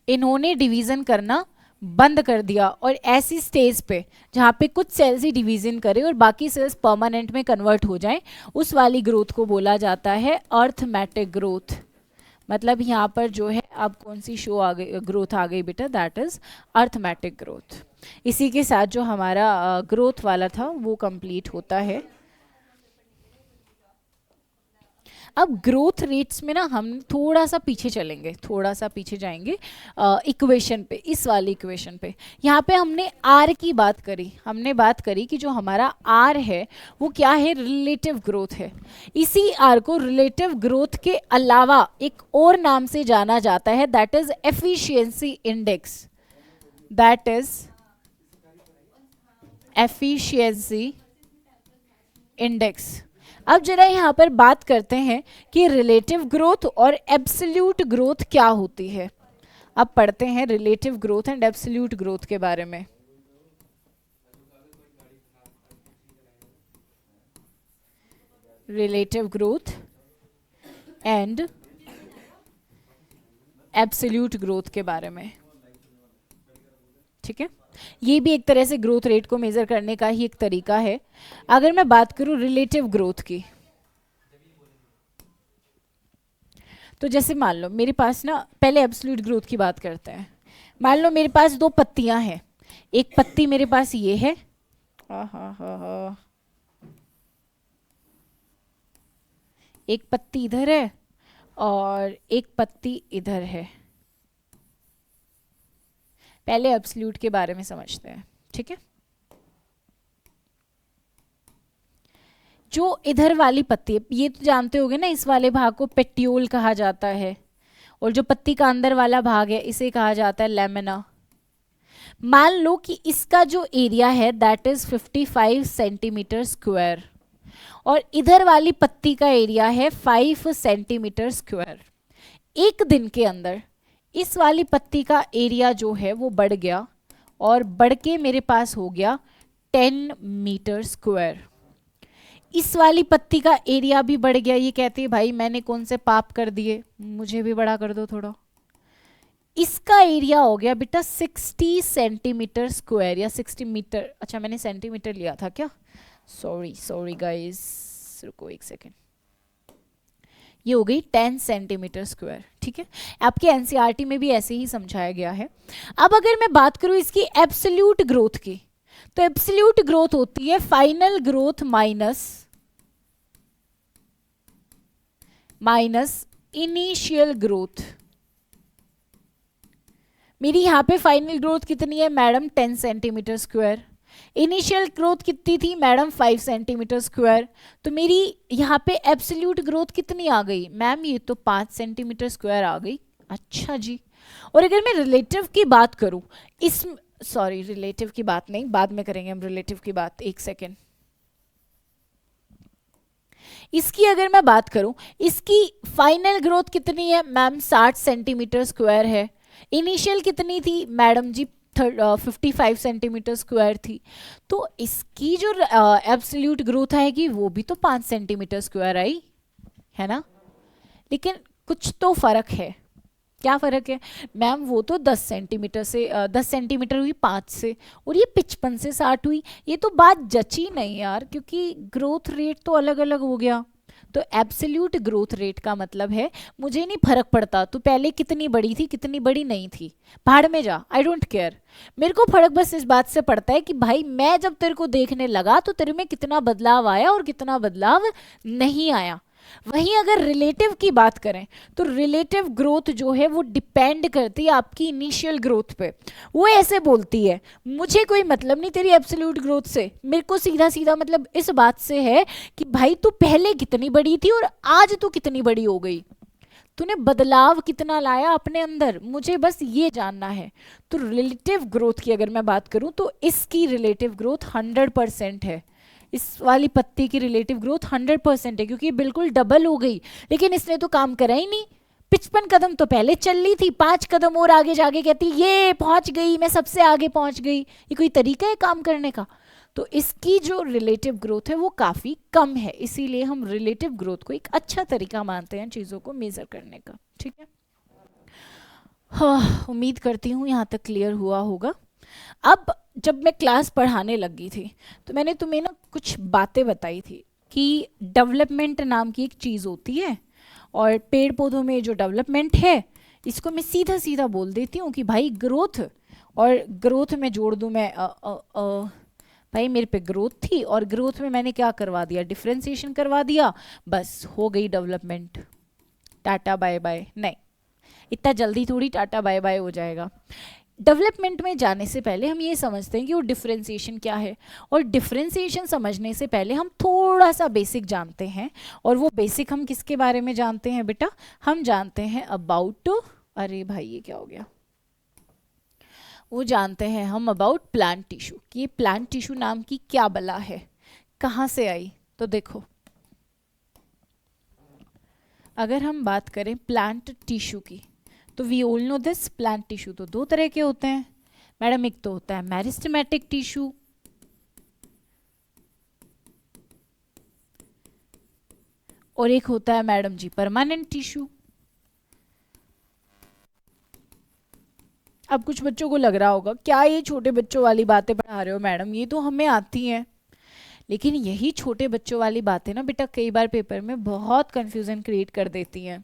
इन्होंने डिवीजन करना बंद कर दिया। और ऐसी स्टेज पे जहाँ पे कुछ सेल्स ही डिवीजन करें और बाकी सेल्स परमानेंट में कन्वर्ट हो जाएं, उस वाली ग्रोथ को बोला जाता है अर्थमेटिक ग्रोथ। मतलब यहाँ पर जो है अब कौन सी शो आ गई, ग्रोथ आ गई बेटा, दैट इज अर्थमेटिक ग्रोथ। इसी के साथ जो हमारा ग्रोथ वाला था वो कंप्लीट होता है। अब ग्रोथ रेट्स में ना हम थोड़ा सा पीछे चलेंगे, थोड़ा सा पीछे जाएंगे इक्वेशन पे, इस वाली इक्वेशन पे। यहाँ पे हमने आर की बात करी, हमने बात करी कि जो हमारा आर है वो क्या है, रिलेटिव ग्रोथ है। इसी आर को रिलेटिव ग्रोथ के अलावा एक और नाम से जाना जाता है, that is efficiency index, that is efficiency index. अब जरा यहाँ पर बात करते हैं कि रिलेटिव ग्रोथ और एब्सोल्यूट ग्रोथ क्या होती है। अब पढ़ते हैं relative growth and absolute growth के बारे में। Relative growth and absolute growth के बारे में, ठीक है। ये भी एक तरह से ग्रोथ रेट को मेजर करने का ही एक तरीका है। अगर मैं बात करूं रिलेटिव ग्रोथ की, तो जैसे मान लो मेरे पास ना, पहले एब्सोल्यूट ग्रोथ की बात करते हैं। मान लो मेरे पास दो पत्तियां हैं, एक पत्ती मेरे पास ये है, एक पत्ती इधर है और एक पत्ती इधर है। पहले एब्सोल्यूट के बारे में समझते हैं, ठीक है। जो इधर वाली पत्ती है, ये तो जानते होगे ना, इस वाले भाग को पेट्यूल कहा जाता है, और जो पत्ती का अंदर वाला भाग है इसे कहा जाता है लैमिना। मान लो कि इसका जो एरिया है दैट इज 55 सेंटीमीटर स्क्वायर, और इधर वाली पत्ती का एरिया है 5 सेंटीमीटर स्क्वायर। एक दिन के अंदर इस वाली पत्ती का एरिया जो है वो बढ़ गया, और बढ़ के मेरे पास हो गया 10 मीटर स्क्वायर। इस वाली पत्ती का एरिया भी बढ़ गया। ये कहती है भाई मैंने कौन से पाप कर दिए, मुझे भी बड़ा कर दो थोड़ा। इसका एरिया हो गया बेटा 60 सेंटीमीटर स्क्वायर, या 60 मीटर, अच्छा मैंने सेंटीमीटर लिया था क्या, सॉरी गाइस, रुको एक सेकेंड। ये हो गई 10 सेंटीमीटर स्क्वायर, ठीक है। आपके एनसीईआरटी में भी ऐसे ही समझाया गया है। अब अगर मैं बात करूं इसकी एब्सोल्यूट ग्रोथ की, तो एब्सोल्यूट ग्रोथ होती है final growth minus initial growth. मेरी यहाँ पे फाइनल ग्रोथ कितनी है madam, 10 centimetre square. Initial growth कितनी थी मैडम, 5 सेंटीमीटर स्क्वायर। तो मेरी यहाँ पे एब्सोल्यूट ग्रोथ कितनी आ गई मैम, ये तो 5 सेंटीमीटर स्क्वायर आ गई। अच्छा जी। और अगर मैं रिलेटिव की बात करूं, इस सॉरी रिलेटिव की बात नहीं, बाद में करेंगे हम रिलेटिव की बात, एक सेकेंड। इसकी अगर मैं बात करूं, इसकी फाइनल ग्रोथ कितनी है मैम, 60 सेंटीमीटर स्क्वायर है। इनिशियल कितनी थी मैडम जी, 55 सेंटीमीटर स्क्वायर थी। तो इसकी जो एब्सोल्यूट ग्रोथ आएगी वो भी तो 5 सेंटीमीटर स्क्वायर आई है ना। लेकिन कुछ तो फर्क है। क्या फर्क है मैम, वो तो 10 सेंटीमीटर से 10 सेंटीमीटर हुई 5 से, और ये 55 से 60 हुई। ये तो बात जची नहीं यार, क्योंकि ग्रोथ रेट तो अलग अलग हो गया। तो एब्सोल्यूट ग्रोथ रेट का मतलब है मुझे नहीं फर्क पड़ता तू पहले कितनी बड़ी थी कितनी बड़ी नहीं थी, भाड़ में जा, आई डोंट केयर। मेरे को फर्क बस इस बात से पड़ता है कि भाई मैं जब तेरे को देखने लगा तो तेरे में कितना बदलाव आया और कितना बदलाव नहीं आया। वहीं अगर रिलेटिव की बात करें तो रिलेटिव ग्रोथ जो है वो डिपेंड करती है आपकी इनिशियल ग्रोथ पे। वो ऐसे बोलती है मुझे कोई मतलब नहीं तेरी एब्सोल्यूट ग्रोथ से, मेरे को सीधा सीधा मतलब इस बात से है कि भाई तू पहले कितनी बड़ी थी और आज तू कितनी बड़ी हो गई, तूने बदलाव कितना लाया अपने अंदर, मुझे बस ये जानना है। तो रिलेटिव ग्रोथ की अगर मैं बात करूं तो इसकी रिलेटिव ग्रोथ 100% है। इस वाली पत्ती की रिलेटिव ग्रोथ 100% है, क्योंकि बिल्कुल डबल हो गई। लेकिन इसने तो काम करा ही नहीं, 55 कदम तो पहले चल ली थी, 5 कदम और आगे जाके कहती ये पहुंच गई, मैं सबसे आगे पहुंच गई। ये कोई तरीका है काम करने का? तो इसकी जो रिलेटिव ग्रोथ है वो काफ़ी कम है, इसीलिए हम रिलेटिव ग्रोथ को एक अच्छा तरीका मानते हैं चीज़ों को मेज़र करने का। ठीक है, हाँ, उम्मीद करती हूँ यहाँ तक क्लियर हुआ होगा। अब जब मैं क्लास पढ़ाने लगी थी तो मैंने तुम्हें ना कुछ बातें बताई थी कि डेवलपमेंट नाम की एक चीज़ होती है, और पेड़ पौधों में जो डेवलपमेंट है इसको मैं सीधा सीधा बोल देती हूँ कि भाई ग्रोथ, और ग्रोथ में जोड़ दूँ मैं भाई मेरे पे ग्रोथ थी और ग्रोथ में मैंने क्या करवा दिया, डिफरेंशिएशन करवा दिया, बस हो गई डेवलपमेंट, टाटा बाय बाय। नहीं, इतना जल्दी थोड़ी टाटा बाय बाय हो जाएगा। डेवलपमेंट में जाने से पहले हम ये समझते हैं कि वो डिफरेंशिएशन क्या है, और डिफरेंशिएशन समझने से पहले हम थोड़ा सा बेसिक जानते हैं। और वो बेसिक हम किसके बारे में जानते हैं बेटा, हम जानते हैं अबाउट, अरे भाई ये क्या हो गया, वो जानते हैं हम अबाउट प्लांट टिश्यू, कि ये प्लांट टिश्यू नाम की क्या बला है, कहाँ से आई। तो देखो, अगर हम बात करें प्लांट टिश्यू की, तो we all know this, plant tissue तो दो तरह के होते हैं मैडम, एक तो होता है मेरिस्टेमेटिक टिश्यू, और एक होता है मैडम जी परमानेंट टिश्यू। अब कुछ बच्चों को लग रहा होगा क्या ये छोटे बच्चों वाली बातें पढ़ा रहे हो मैडम, ये तो हमें आती हैं। लेकिन यही छोटे बच्चों वाली बातें ना बेटा कई बार पेपर में बहुत कंफ्यूजन क्रिएट कर देती हैं,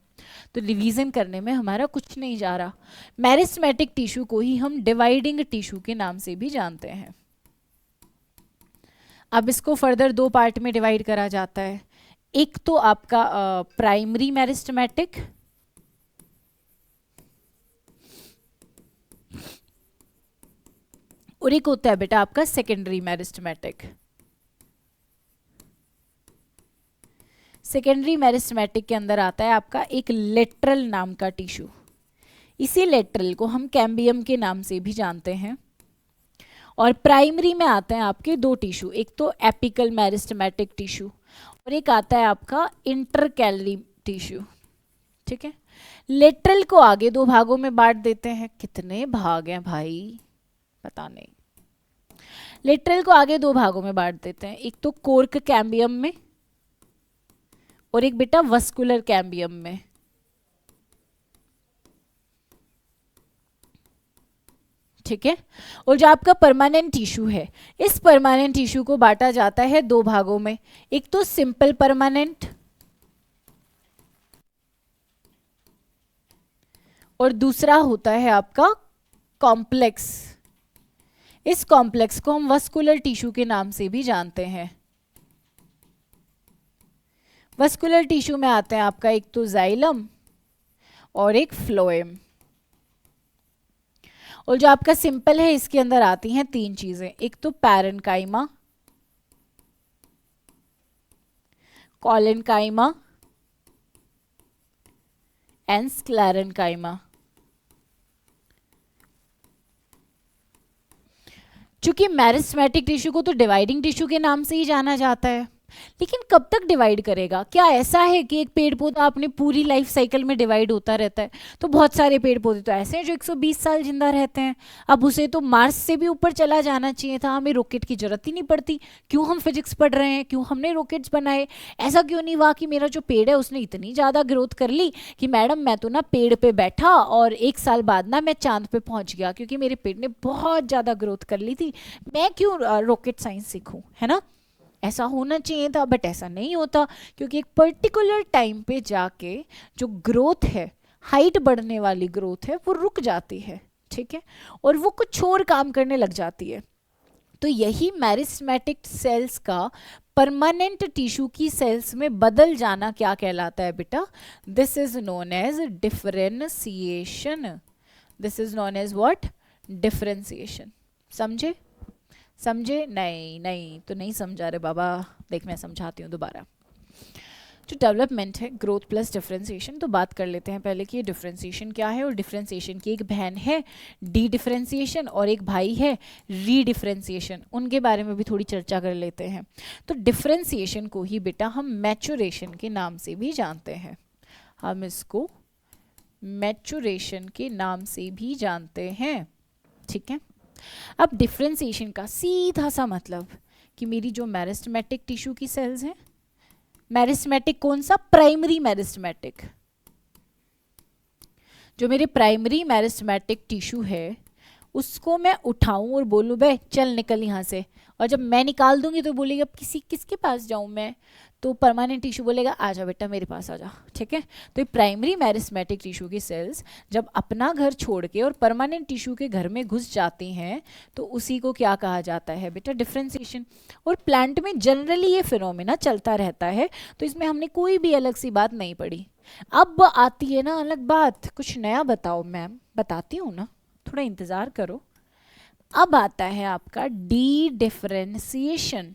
तो रिवीजन करने में हमारा कुछ नहीं जा रहा। मेरिस्टेमेटिक टिश्यू को ही हम डिवाइडिंग टिश्यू के नाम से भी जानते हैं। अब इसको फर्दर दो पार्ट में डिवाइड करा जाता है, एक तो आपका प्राइमरी मेरिस्टेमेटिक, और एक होता है बेटा आपका सेकेंडरी मेरिस्टेमेटिक। सेकेंडरी मेरिस्टेमेटिक के अंदर आता है आपका एक लेटरल नाम का टिश्यू, इसी लेटरल को हम कैम्बियम के नाम से भी जानते हैं। और प्राइमरी में आते हैं आपके दो टिश्यू, एक तो एपिकल मेरिस्टेमेटिक टिश्यू और एक आता है आपका इंटरकैलरी टिश्यू, ठीक है। लेटरल को आगे दो भागों में बांट देते हैं, कितने भाग हैं भाई पता नहीं। लेटरल को आगे दो भागों में बांट देते हैं, एक तो कोर्क कैम्बियम में और एक बेटा वस्कुलर कैम्बियम में, ठीक है। और जो आपका परमानेंट टिश्यू है, इस परमानेंट टिश्यू को बांटा जाता है दो भागों में, एक तो सिंपल परमानेंट और दूसरा होता है आपका कॉम्प्लेक्स। इस कॉम्प्लेक्स को हम वस्कुलर टिश्यू के नाम से भी जानते हैं। वस्कुलर टिश्यू में आते हैं आपका एक तो जाइलम और एक फ्लोएम। और जो आपका सिंपल है इसके अंदर आती हैं तीन चीजें, एक तो पैरेन्काइमा, कॉलेनकाइमा एंड स्क्लेरेन्काइमा। चूंकि मेरिस्टेमेटिक टिश्यू को तो डिवाइडिंग टिश्यू के नाम से ही जाना जाता है, लेकिन कब तक डिवाइड करेगा? क्या ऐसा है कि एक पेड़ पौधा अपनी पूरी लाइफ साइकिल में डिवाइड होता रहता है? तो बहुत सारे पेड़ पौधे तो ऐसे हैं जो 120 साल जिंदा रहते हैं। अब उसे तो मार्स से भी ऊपर चला जाना चाहिए था, हमें रॉकेट की जरूरत ही नहीं पड़ती। क्यों हम फिजिक्स पढ़ रहे हैं, क्यों हमने रॉकेट्स बनाए? ऐसा क्यों नहीं हुआ कि मेरा जो पेड़ है उसने इतनी ज़्यादा ग्रोथ कर ली कि मैडम मैं तो ना पेड़ पे बैठा और 1 साल बाद ना मैं चांद पे पहुंच गया, क्योंकि मेरे पेड़ ने बहुत ज़्यादा ग्रोथ कर ली थी, मैं क्यों रॉकेट साइंस सीखूं, है ना? ऐसा होना चाहिए था, बट ऐसा नहीं होता, क्योंकि एक पर्टिकुलर टाइम पे जाके जो ग्रोथ है, हाइट बढ़ने वाली ग्रोथ है, वो रुक जाती है, ठीक है, और वो कुछ और काम करने लग जाती है। तो यही मेरिस्टेमेटिक सेल्स का परमानेंट टिश्यू की सेल्स में बदल जाना क्या कहलाता है बेटा? This is known as differentiation. This is known as what? Differentiation. समझे? समझे? नहीं नहीं तो नहीं समझा रे बाबा, देख मैं समझाती हूँ दोबारा। जो डेवलपमेंट है, ग्रोथ प्लस डिफरेंशिएशन, तो बात कर लेते हैं पहले कि ये डिफरेंशिएशन क्या है। और डिफरेंशिएशन की एक बहन है डी डिफरेंशिएशन और एक भाई है री डिफरेंशिएशन, उनके बारे में भी थोड़ी चर्चा कर लेते हैं। तो डिफरेंशिएशन को ही बेटा हम मैचुरेशन के नाम से भी जानते हैं, हम इसको मैचुरेशन के नाम से भी जानते हैं, ठीक है। अब डिफरेंशिएशन का सीधा सा मतलब कि मेरी जो मेरिस्टेमेटिक टिश्यू की सेल्स हैं, मेरिस्टेमेटिक कौन सा? Primary meristematic. जो मेरे प्राइमरी मेरिस्टेमेटिक टिश्यू है उसको मैं उठाऊं और बोलूं बे चल निकल यहाँ से, और जब मैं निकाल दूंगी तो बोलेगी अब किसके पास जाऊं मैं, तो परमानेंट टिश्यू बोलेगा आजा बेटा मेरे पास आजा। ठीक है, तो ये प्राइमरी मेरिस्टेमेटिक टिश्यू की सेल्स जब अपना घर छोड़ के और परमानेंट टिश्यू के घर में घुस जाती हैं तो उसी को क्या कहा जाता है बेटा, डिफरेंशिएशन। और प्लांट में जनरली ये फिनोमेना चलता रहता है, तो इसमें हमने कोई भी अलग सी बात नहीं पढ़ी। अब आती है ना अलग बात, कुछ नया बताओ मैम, बताती हूँ ना, थोड़ा इंतजार करो। अब आता है आपका डी डिफरेंशिएशन।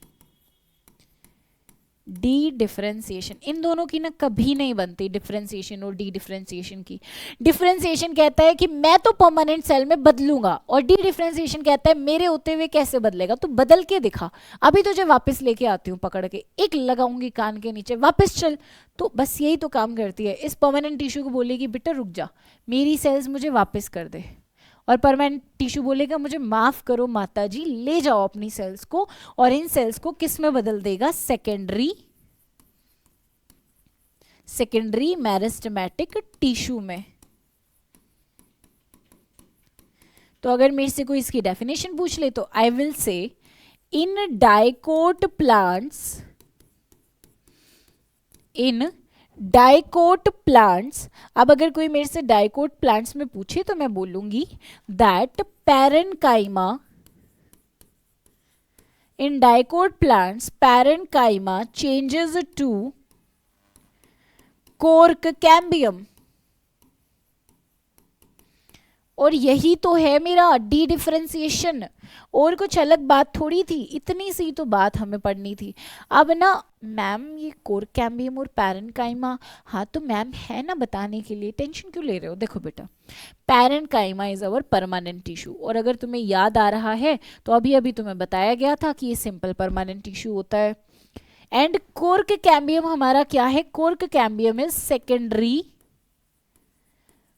डी डिफरेंशिएशन, इन दोनों की ना कभी नहीं बनती, डिफरेंशिएशन और डी डिफरेंशिएशन की। डिफरेंशिएशन कहता है कि मैं तो परमानेंट सेल में बदलूंगा, और डी डिफरेंशिएशन कहता है मेरे होते हुए कैसे बदलेगा, तो बदल के दिखा, अभी तुझे वापस लेके आती हूँ पकड़ के, एक लगाऊंगी कान के नीचे, वापस चल। तो बस यही तो काम करती है। इस परमानेंट टिश्यू को बोलेगी बेटा रुक जा, मेरी सेल्स मुझे वापस कर दे, और परमानेंट टिश्यू बोलेगा मुझे माफ करो माता जी, ले जाओ अपनी सेल्स को, और इन सेल्स को किस में बदल देगा, सेकेंडरी मेरिस्टेमेटिक टिश्यू में। तो अगर मेरे से कोई इसकी डेफिनेशन पूछ ले तो I will say in dicot plants, अब अगर कोई मेरे से डाइकोट प्लांट्स में पूछे तो मैं बोलूंगी that parenchyma, in dicot plants parenchyma changes to cork cambium. और यही तो है मेरा डी डिफरेंशिएशन, और कुछ अलग बात थोड़ी थी, इतनी सी तो बात हमें पढ़नी थी। अब ना मैम ये कोर्क कैम्बियम और पैरेन्काइमा, हाँ तो मैम है ना बताने के लिए, टेंशन क्यों ले रहे हो। देखो बेटा parenchyma is our permanent tissue, और अगर तुम्हें याद आ रहा है तो अभी अभी तुम्हें बताया गया था कि ये सिंपल परमानेंट टिश्यू होता है। एंड कोर्क कैम्बियम हमारा क्या है, cork cambium is secondary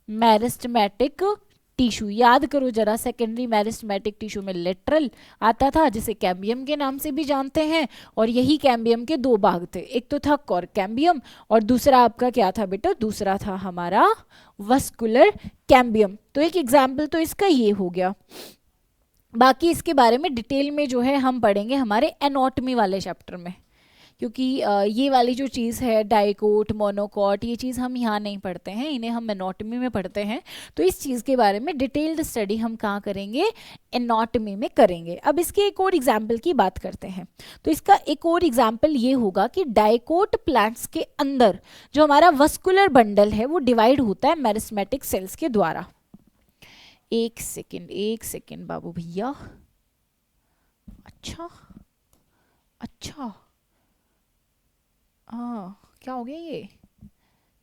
meristematic tissue. याद करो जरा, सेकेंडरी मेरिस्टेमेटिक टिश्यू में लेटरल आता था जिसे कैम्बियम के नाम से भी जानते हैं, और यही कैम्बियम के दो भाग थे, एक तो था कोर्क कैम्बियम और दूसरा आपका क्या था बेटा, दूसरा था हमारा वस्कुलर कैम्बियम। तो एक एग्जाम्पल तो इसका ये हो गया। बाकी इसके बारे में डिटेल में जो है हम पढ़ेंगे हमारे एनाटॉमी वाले चैप्टर में, क्योंकि ये वाली जो चीज़ है डाइकोट मोनोकोट, ये चीज़ हम यहाँ नहीं पढ़ते हैं, इन्हें हम एनाटॉमी में पढ़ते हैं। तो इस चीज़ के बारे में डिटेल्ड स्टडी हम कहाँ करेंगे, एनाटॉमी में करेंगे। अब इसके एक और एग्जाम्पल की बात करते हैं। तो इसका एक और एग्जाम्पल ये होगा कि डाइकोट प्लांट्स के अंदर जो हमारा वस्कुलर बंडल है वो डिवाइड होता है मेरिस्टेमेटिक सेल्स के द्वारा। एक सेकेंड बाबू भैया, अच्छा हाँ क्या हो गया ये,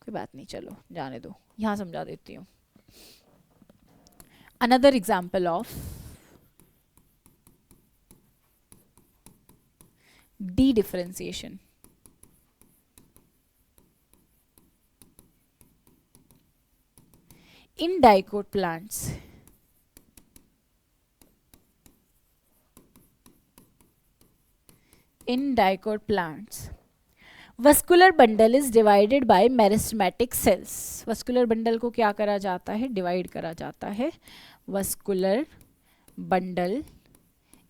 कोई बात नहीं चलो जाने दो, यहाँ समझा देती हूँ। Another example of D differentiation. In dicot plants vascular bundle is divided by meristematic cells. Vascular bundle को क्या करा जाता है, डिवाइड करा जाता है। Vascular bundle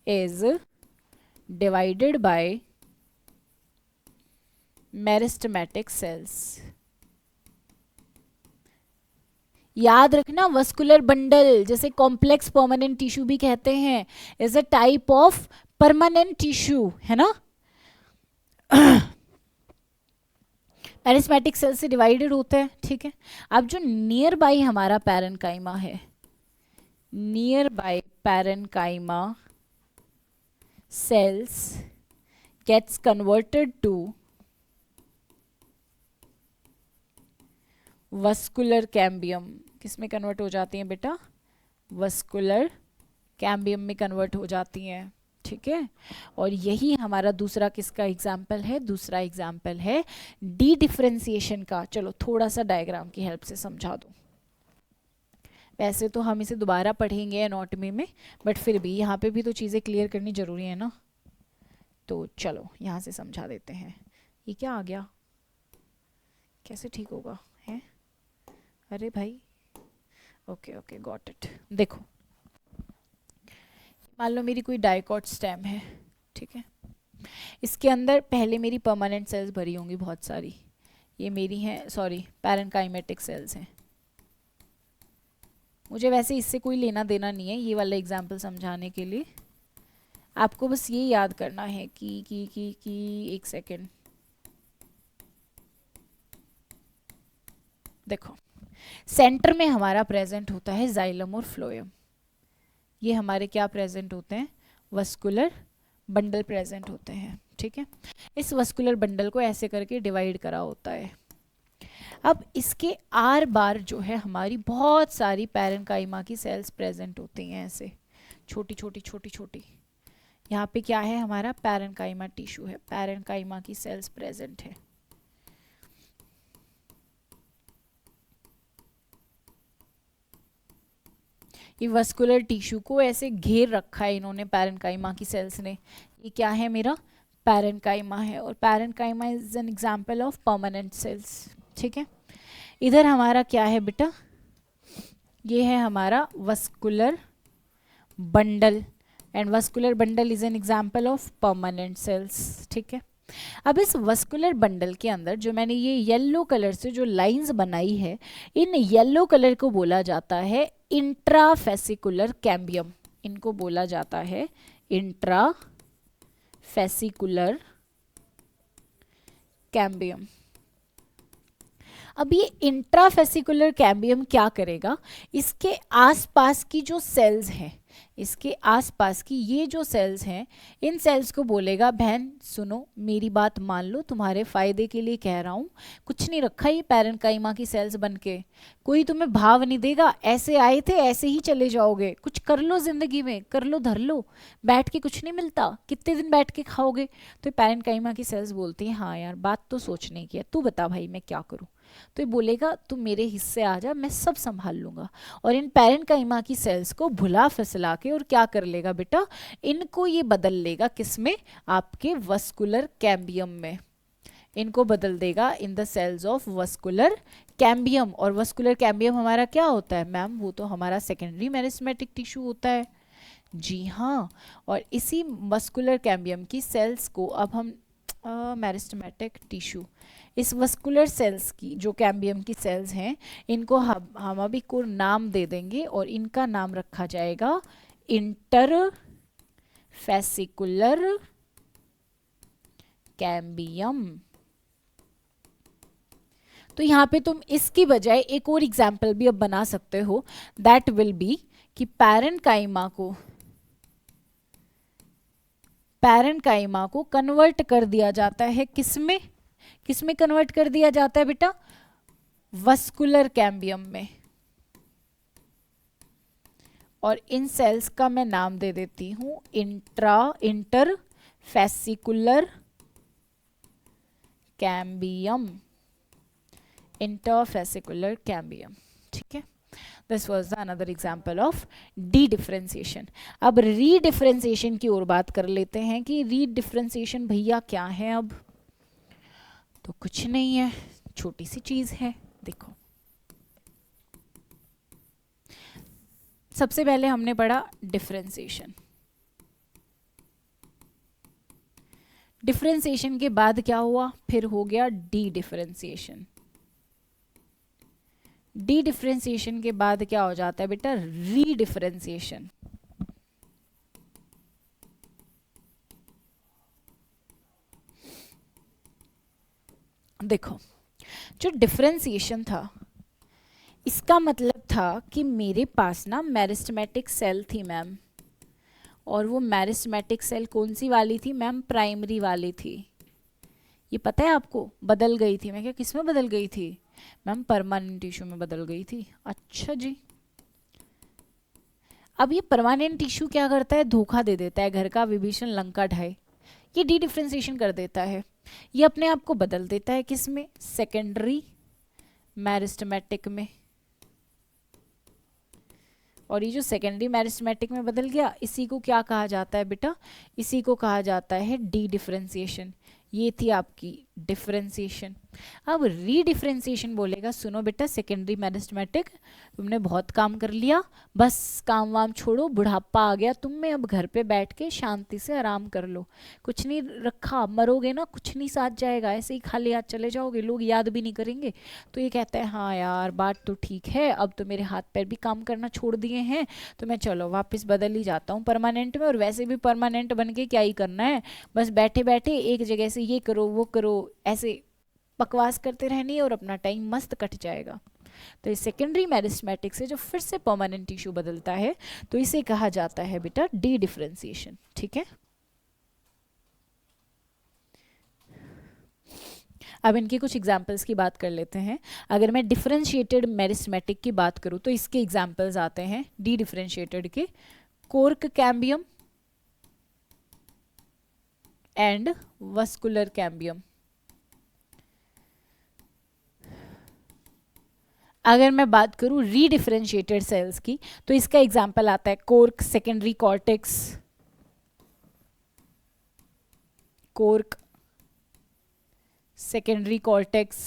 is divided by meristematic cells. याद रखना वस्कुलर बंडल, जैसे कॉम्प्लेक्स परमानेंट टिश्यू भी कहते हैं, is a type of permanent tissue, है ना। मेरिस्टेमेटिक सेल से डिवाइडेड होते हैं, ठीक है। अब जो नियर बाई हमारा पैरेन्काइमा है, nearby parenchyma cells gets converted to vascular cambium. किस में कन्वर्ट हो जाती हैं बेटा, वस्कुलर कैम्बियम में कन्वर्ट हो जाती हैं, ठीक है। और यही हमारा दूसरा किसका एग्जाम्पल है, दूसरा एग्जाम्पल है डी डिफरेंशिएशन का। चलो थोड़ा सा डायग्राम की हेल्प से समझा दूं। वैसे तो हम इसे दोबारा पढ़ेंगे एनाटॉमी में, बट फिर भी यहाँ पे भी तो चीज़ें क्लियर करनी जरूरी है ना। तो चलो यहाँ से समझा देते हैं। ये क्या आ गया, कैसे ठीक होगा है, अरे भाई ओके गॉट इट। देखो मान लो मेरी कोई डाइकॉट स्टेम है, ठीक है, इसके अंदर पहले मेरी परमानेंट सेल्स भरी होंगी बहुत सारी, ये मेरी हैं, सॉरी पैरेन्काइमेटिक सेल्स हैं। मुझे वैसे इससे कोई लेना देना नहीं है, ये वाला एग्जाम्पल समझाने के लिए आपको बस ये याद करना है कि एक सेकेंड, देखो सेंटर में हमारा प्रेजेंट होता है जाइलम और फ्लोएम, ये हमारे क्या प्रेजेंट होते हैं, वस्कुलर बंडल प्रेजेंट होते हैं, ठीक है। इस वस्कुलर बंडल को ऐसे करके डिवाइड करा होता है। अब इसके आर बार जो है हमारी बहुत सारी पैरेन्काइमा की सेल्स प्रेजेंट होती हैं, ऐसे छोटी छोटी छोटी छोटी। यहाँ पे क्या है, हमारा पैरेन्काइमा टिश्यू है, पैरेन्काइमा की सेल्स प्रेजेंट है। ये वस्कुलर टिश्यू को ऐसे घेर रखा है इन्होंने पैरेन्काइमा की सेल्स ने। ये क्या है, मेरा पैरेन्काइमा है, और parenchyma is an example of permanent cells, ठीक है। इधर हमारा क्या है बेटा, ये है हमारा vascular bundle, and vascular bundle is an example of permanent cells, ठीक है। अब इस वस्कुलर बंडल के अंदर जो मैंने ये येलो कलर से जो लाइंस बनाई है, इन येलो कलर को बोला जाता है इंट्राफेसिकुलर कैम्बियम, इनको बोला जाता है इंट्राफेसिकुलर कैम्बियम। अब ये इंट्राफेसिकुलर कैम्बियम क्या करेगा, इसके आसपास की जो सेल्स हैं, इसके आसपास की ये जो सेल्स हैं, इन सेल्स को बोलेगा बहन सुनो मेरी बात मान लो, तुम्हारे फायदे के लिए कह रहा हूँ, कुछ नहीं रखा ये पैरेन्काइमा की सेल्स बन के, कोई तुम्हें भाव नहीं देगा, ऐसे आए थे ऐसे ही चले जाओगे, कुछ कर लो जिंदगी में, कर लो धर लो, बैठ के कुछ नहीं मिलता, कितने दिन बैठ के खाओगे। तो पैरेन्काइमा की सेल्स बोलती हैं हाँ यार बात तो सोचने की है, तू बता भाई मैं क्या करूँ। तो ये बोलेगा तू मेरे हिस्से आ जा, मैं सब संभाल लूंगा, और इन पैरेन्काइमा की सेल्स को भुला फिसला के और क्या कर लेगा बेटा, इनको ये बदल लेगा किसमें, आपके वस्कुलर कैम्बियम में, इनको बदल देगा in the cells of vascular cambium. और वस्कुलर कैम्बियम हमारा क्या होता है मैम, वो तो हमारा सेकेंडरी मेरिस्टेमेटिक टिश्यू होता है, जी हाँ। और इसी मस्कुलर कैम्बियम की सेल्स को अब हम मेरिस्टेमेटिक टिश्यू, इस वस्कुलर सेल्स की जो कैम्बियम की सेल्स हैं, इनको हम अभी को नाम दे देंगे, और इनका नाम रखा जाएगा इंटरफेसिकुलर कैम्बियम। तो यहाँ पे तुम इसकी बजाय एक और एग्जाम्पल भी अब बना सकते हो, दैट विल बी कि पैरेन्काइमा को कन्वर्ट कर दिया जाता है किसमें, किसमें कन्वर्ट कर दिया जाता है बेटा, वस्कुलर कैम्बियम में, और इन सेल्स का मैं नाम दे देती हूं इंटरफेसिकुलर कैम्बियम, इंटरफेसिकुलर कैम्बियम, ठीक है। This was another example of D differentiation. अब री डिफ्रेंसिएशन की ओर बात कर लेते हैं कि री डिफ्रेंसिएशन भैया क्या है। अब तो कुछ नहीं है, छोटी सी चीज है, देखो सबसे पहले हमने पढ़ा डिफ्रेंसिएशन, डिफ्रेंसिएशन के बाद क्या हुआ, फिर हो गया डी डिफ्रेंसिएशन, डी डिफ्रेंसिएशन के बाद क्या हो जाता है बेटा, री डिफ्रेंसिएशन। देखो जो डिफ्रेंसिएशन था इसका मतलब था कि मेरे पास ना मेरिस्टेमेटिक सेल थी मैम, और वो मेरिस्टेमेटिक सेल कौन सी वाली थी मैम, प्राइमरी वाली थी। ये पता है आपको, बदल गई थी। मैं क्या किस में बदल गई थी मैम, परमानेंट टिश्यू में बदल गई थी। अच्छा जी, अब ये परमानेंट टिश्यू क्या करता है, धोखा दे देता है, घर का विभीषण लंका ढाए, ये डी डिफ्रेंसिएशन कर देता है, ये अपने आप को बदल देता है किस में, सेकेंडरी मेरिस्टेमेटिक में। और ये जो सेकेंडरी मेरिस्टेमेटिक में बदल गया, इसी को क्या कहा जाता है बेटा, इसी को कहा जाता है डी डिफ्रेंसिएशन। ये थी आपकी डिफरेंशिएशन। अब रीडिफरेंशिएशन बोलेगा, सुनो बेटा सेकेंडरी मैरिस्टेमेटिक, तुमने बहुत काम कर लिया, बस काम वाम छोड़ो, बुढ़ापा आ गया तुम में, अब घर पे बैठ के शांति से आराम कर लो, कुछ नहीं रखा, मरोगे ना कुछ नहीं साथ जाएगा, ऐसे ही खाली हाथ चले जाओगे, लोग याद भी नहीं करेंगे। तो ये कहता है हाँ यार बात तो ठीक है, अब तो मेरे हाथ पैर भी काम करना छोड़ दिए हैं, तो मैं चलो वापस बदल ही जाता हूँ परमानेंट में, और वैसे भी परमानेंट बन के क्या ही करना है, बस बैठे बैठे एक जगह से ये करो वो करो, ऐसे बकवास करते रहनी है और अपना टाइम मस्त कट जाएगा। तो इस सेकेंडरी मैरिस्टेमेटिक से जो फिर से परमानेंट टिश्यू बदलता है तो इसे कहा जाता है बेटा डी डिफरेंशिएशन। ठीक है, अब इनके कुछ एग्जाम्पल्स की बात कर लेते हैं। अगर मैं डिफरेंशिएटेड मेरिस्टेमेटिक की बात करूं तो इसके एग्जाम्पल्स आते हैं डी डिफरेंशिएटेड के, cork cambium and vascular cambium. अगर मैं बात करूं रीडिफरेंशिएटेड सेल्स की तो इसका एग्जाम्पल आता है cork secondary cortex, cork secondary cortex,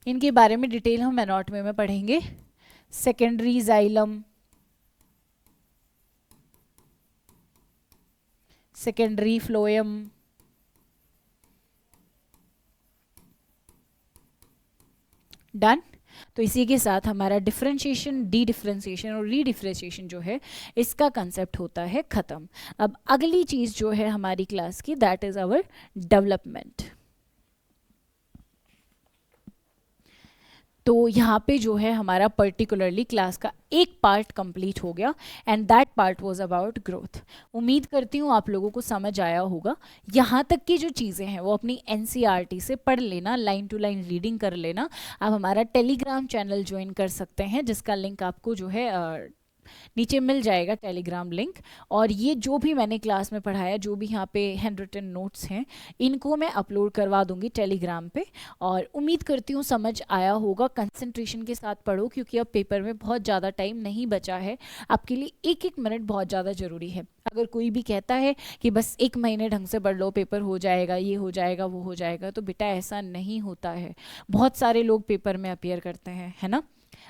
इनके बारे में डिटेल हम एनाटॉमी में पढ़ेंगे। Secondary xylem, secondary phloem, done. तो इसी के साथ हमारा डिफरेंशिएशन, डी डिफरेंशिएशन और रीडिफरेंशिएशन जो है इसका कंसेप्ट होता है खत्म। अब अगली चीज जो है हमारी क्लास की, दैट इज आवर डेवलपमेंट। तो यहाँ पे जो है हमारा पर्टिकुलरली क्लास का एक पार्ट कंप्लीट हो गया and that part was about growth. उम्मीद करती हूँ आप लोगों को समझ आया होगा। यहाँ तक की जो चीज़ें हैं वो अपनी एनसीईआरटी से पढ़ लेना, लाइन टू लाइन रीडिंग कर लेना। आप हमारा टेलीग्राम चैनल ज्वाइन कर सकते हैं जिसका लिंक आपको जो है नीचे मिल जाएगा, टेलीग्राम लिंक। और ये जो भी मैंने क्लास में पढ़ाया, जो भी यहाँ पे हैंड रिटन नोट्स हैं, इनको मैं अपलोड करवा दूंगी टेलीग्राम पे। और उम्मीद करती हूँ समझ आया होगा। कंसंट्रेशन के साथ पढ़ो क्योंकि अब पेपर में बहुत ज़्यादा टाइम नहीं बचा है। आपके लिए एक एक मिनट बहुत ज़्यादा ज़रूरी है। अगर कोई भी कहता है कि बस 1 महीने ढंग से पढ़ लो पेपर हो जाएगा, ये हो जाएगा वो हो जाएगा, तो बेटा ऐसा नहीं होता है। बहुत सारे लोग पेपर में अपीयर करते हैं, है ना।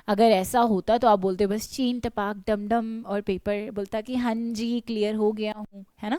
अगर ऐसा होता तो आप बोलते बस चीन टपाक डम डम और पेपर बोलता कि हाँ जी क्लियर हो गया हूँ, है ना।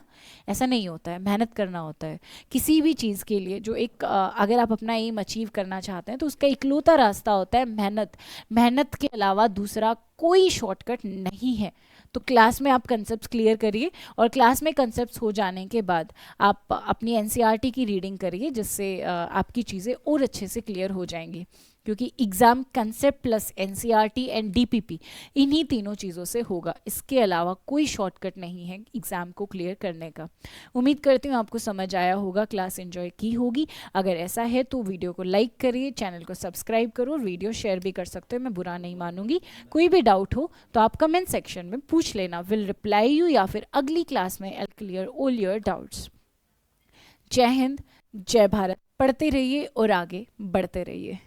ऐसा नहीं होता है, मेहनत करना होता है किसी भी चीज़ के लिए। जो एक अगर आप अपना एम अचीव करना चाहते हैं तो उसका इकलौता रास्ता होता है मेहनत। मेहनत के अलावा दूसरा कोई शॉर्टकट नहीं है। तो क्लास में आप कंसेप्ट क्लियर करिए और क्लास में कंसेप्ट हो जाने के बाद आप अपनी एनसीईआरटी की रीडिंग करिए, जिससे आपकी चीज़ें और अच्छे से क्लियर हो जाएंगी। क्योंकि exam concept plus NCERT and DPP इन्हीं तीनों चीज़ों से होगा। इसके अलावा कोई शॉर्टकट नहीं है एग्ज़ाम को क्लियर करने का। उम्मीद करती हूँ आपको समझ आया होगा, क्लास एंजॉय की होगी। अगर ऐसा है तो वीडियो को लाइक करिए, चैनल को सब्सक्राइब करो और वीडियो शेयर भी कर सकते हो, मैं बुरा नहीं मानूंगी। कोई भी डाउट हो तो आप कमेंट सेक्शन में पूछ लेना, विल रिप्लाई यू, या फिर अगली क्लास में I clear all your doubts. जय हिंद, जय भारत। पढ़ते रहिए और आगे बढ़ते रहिए।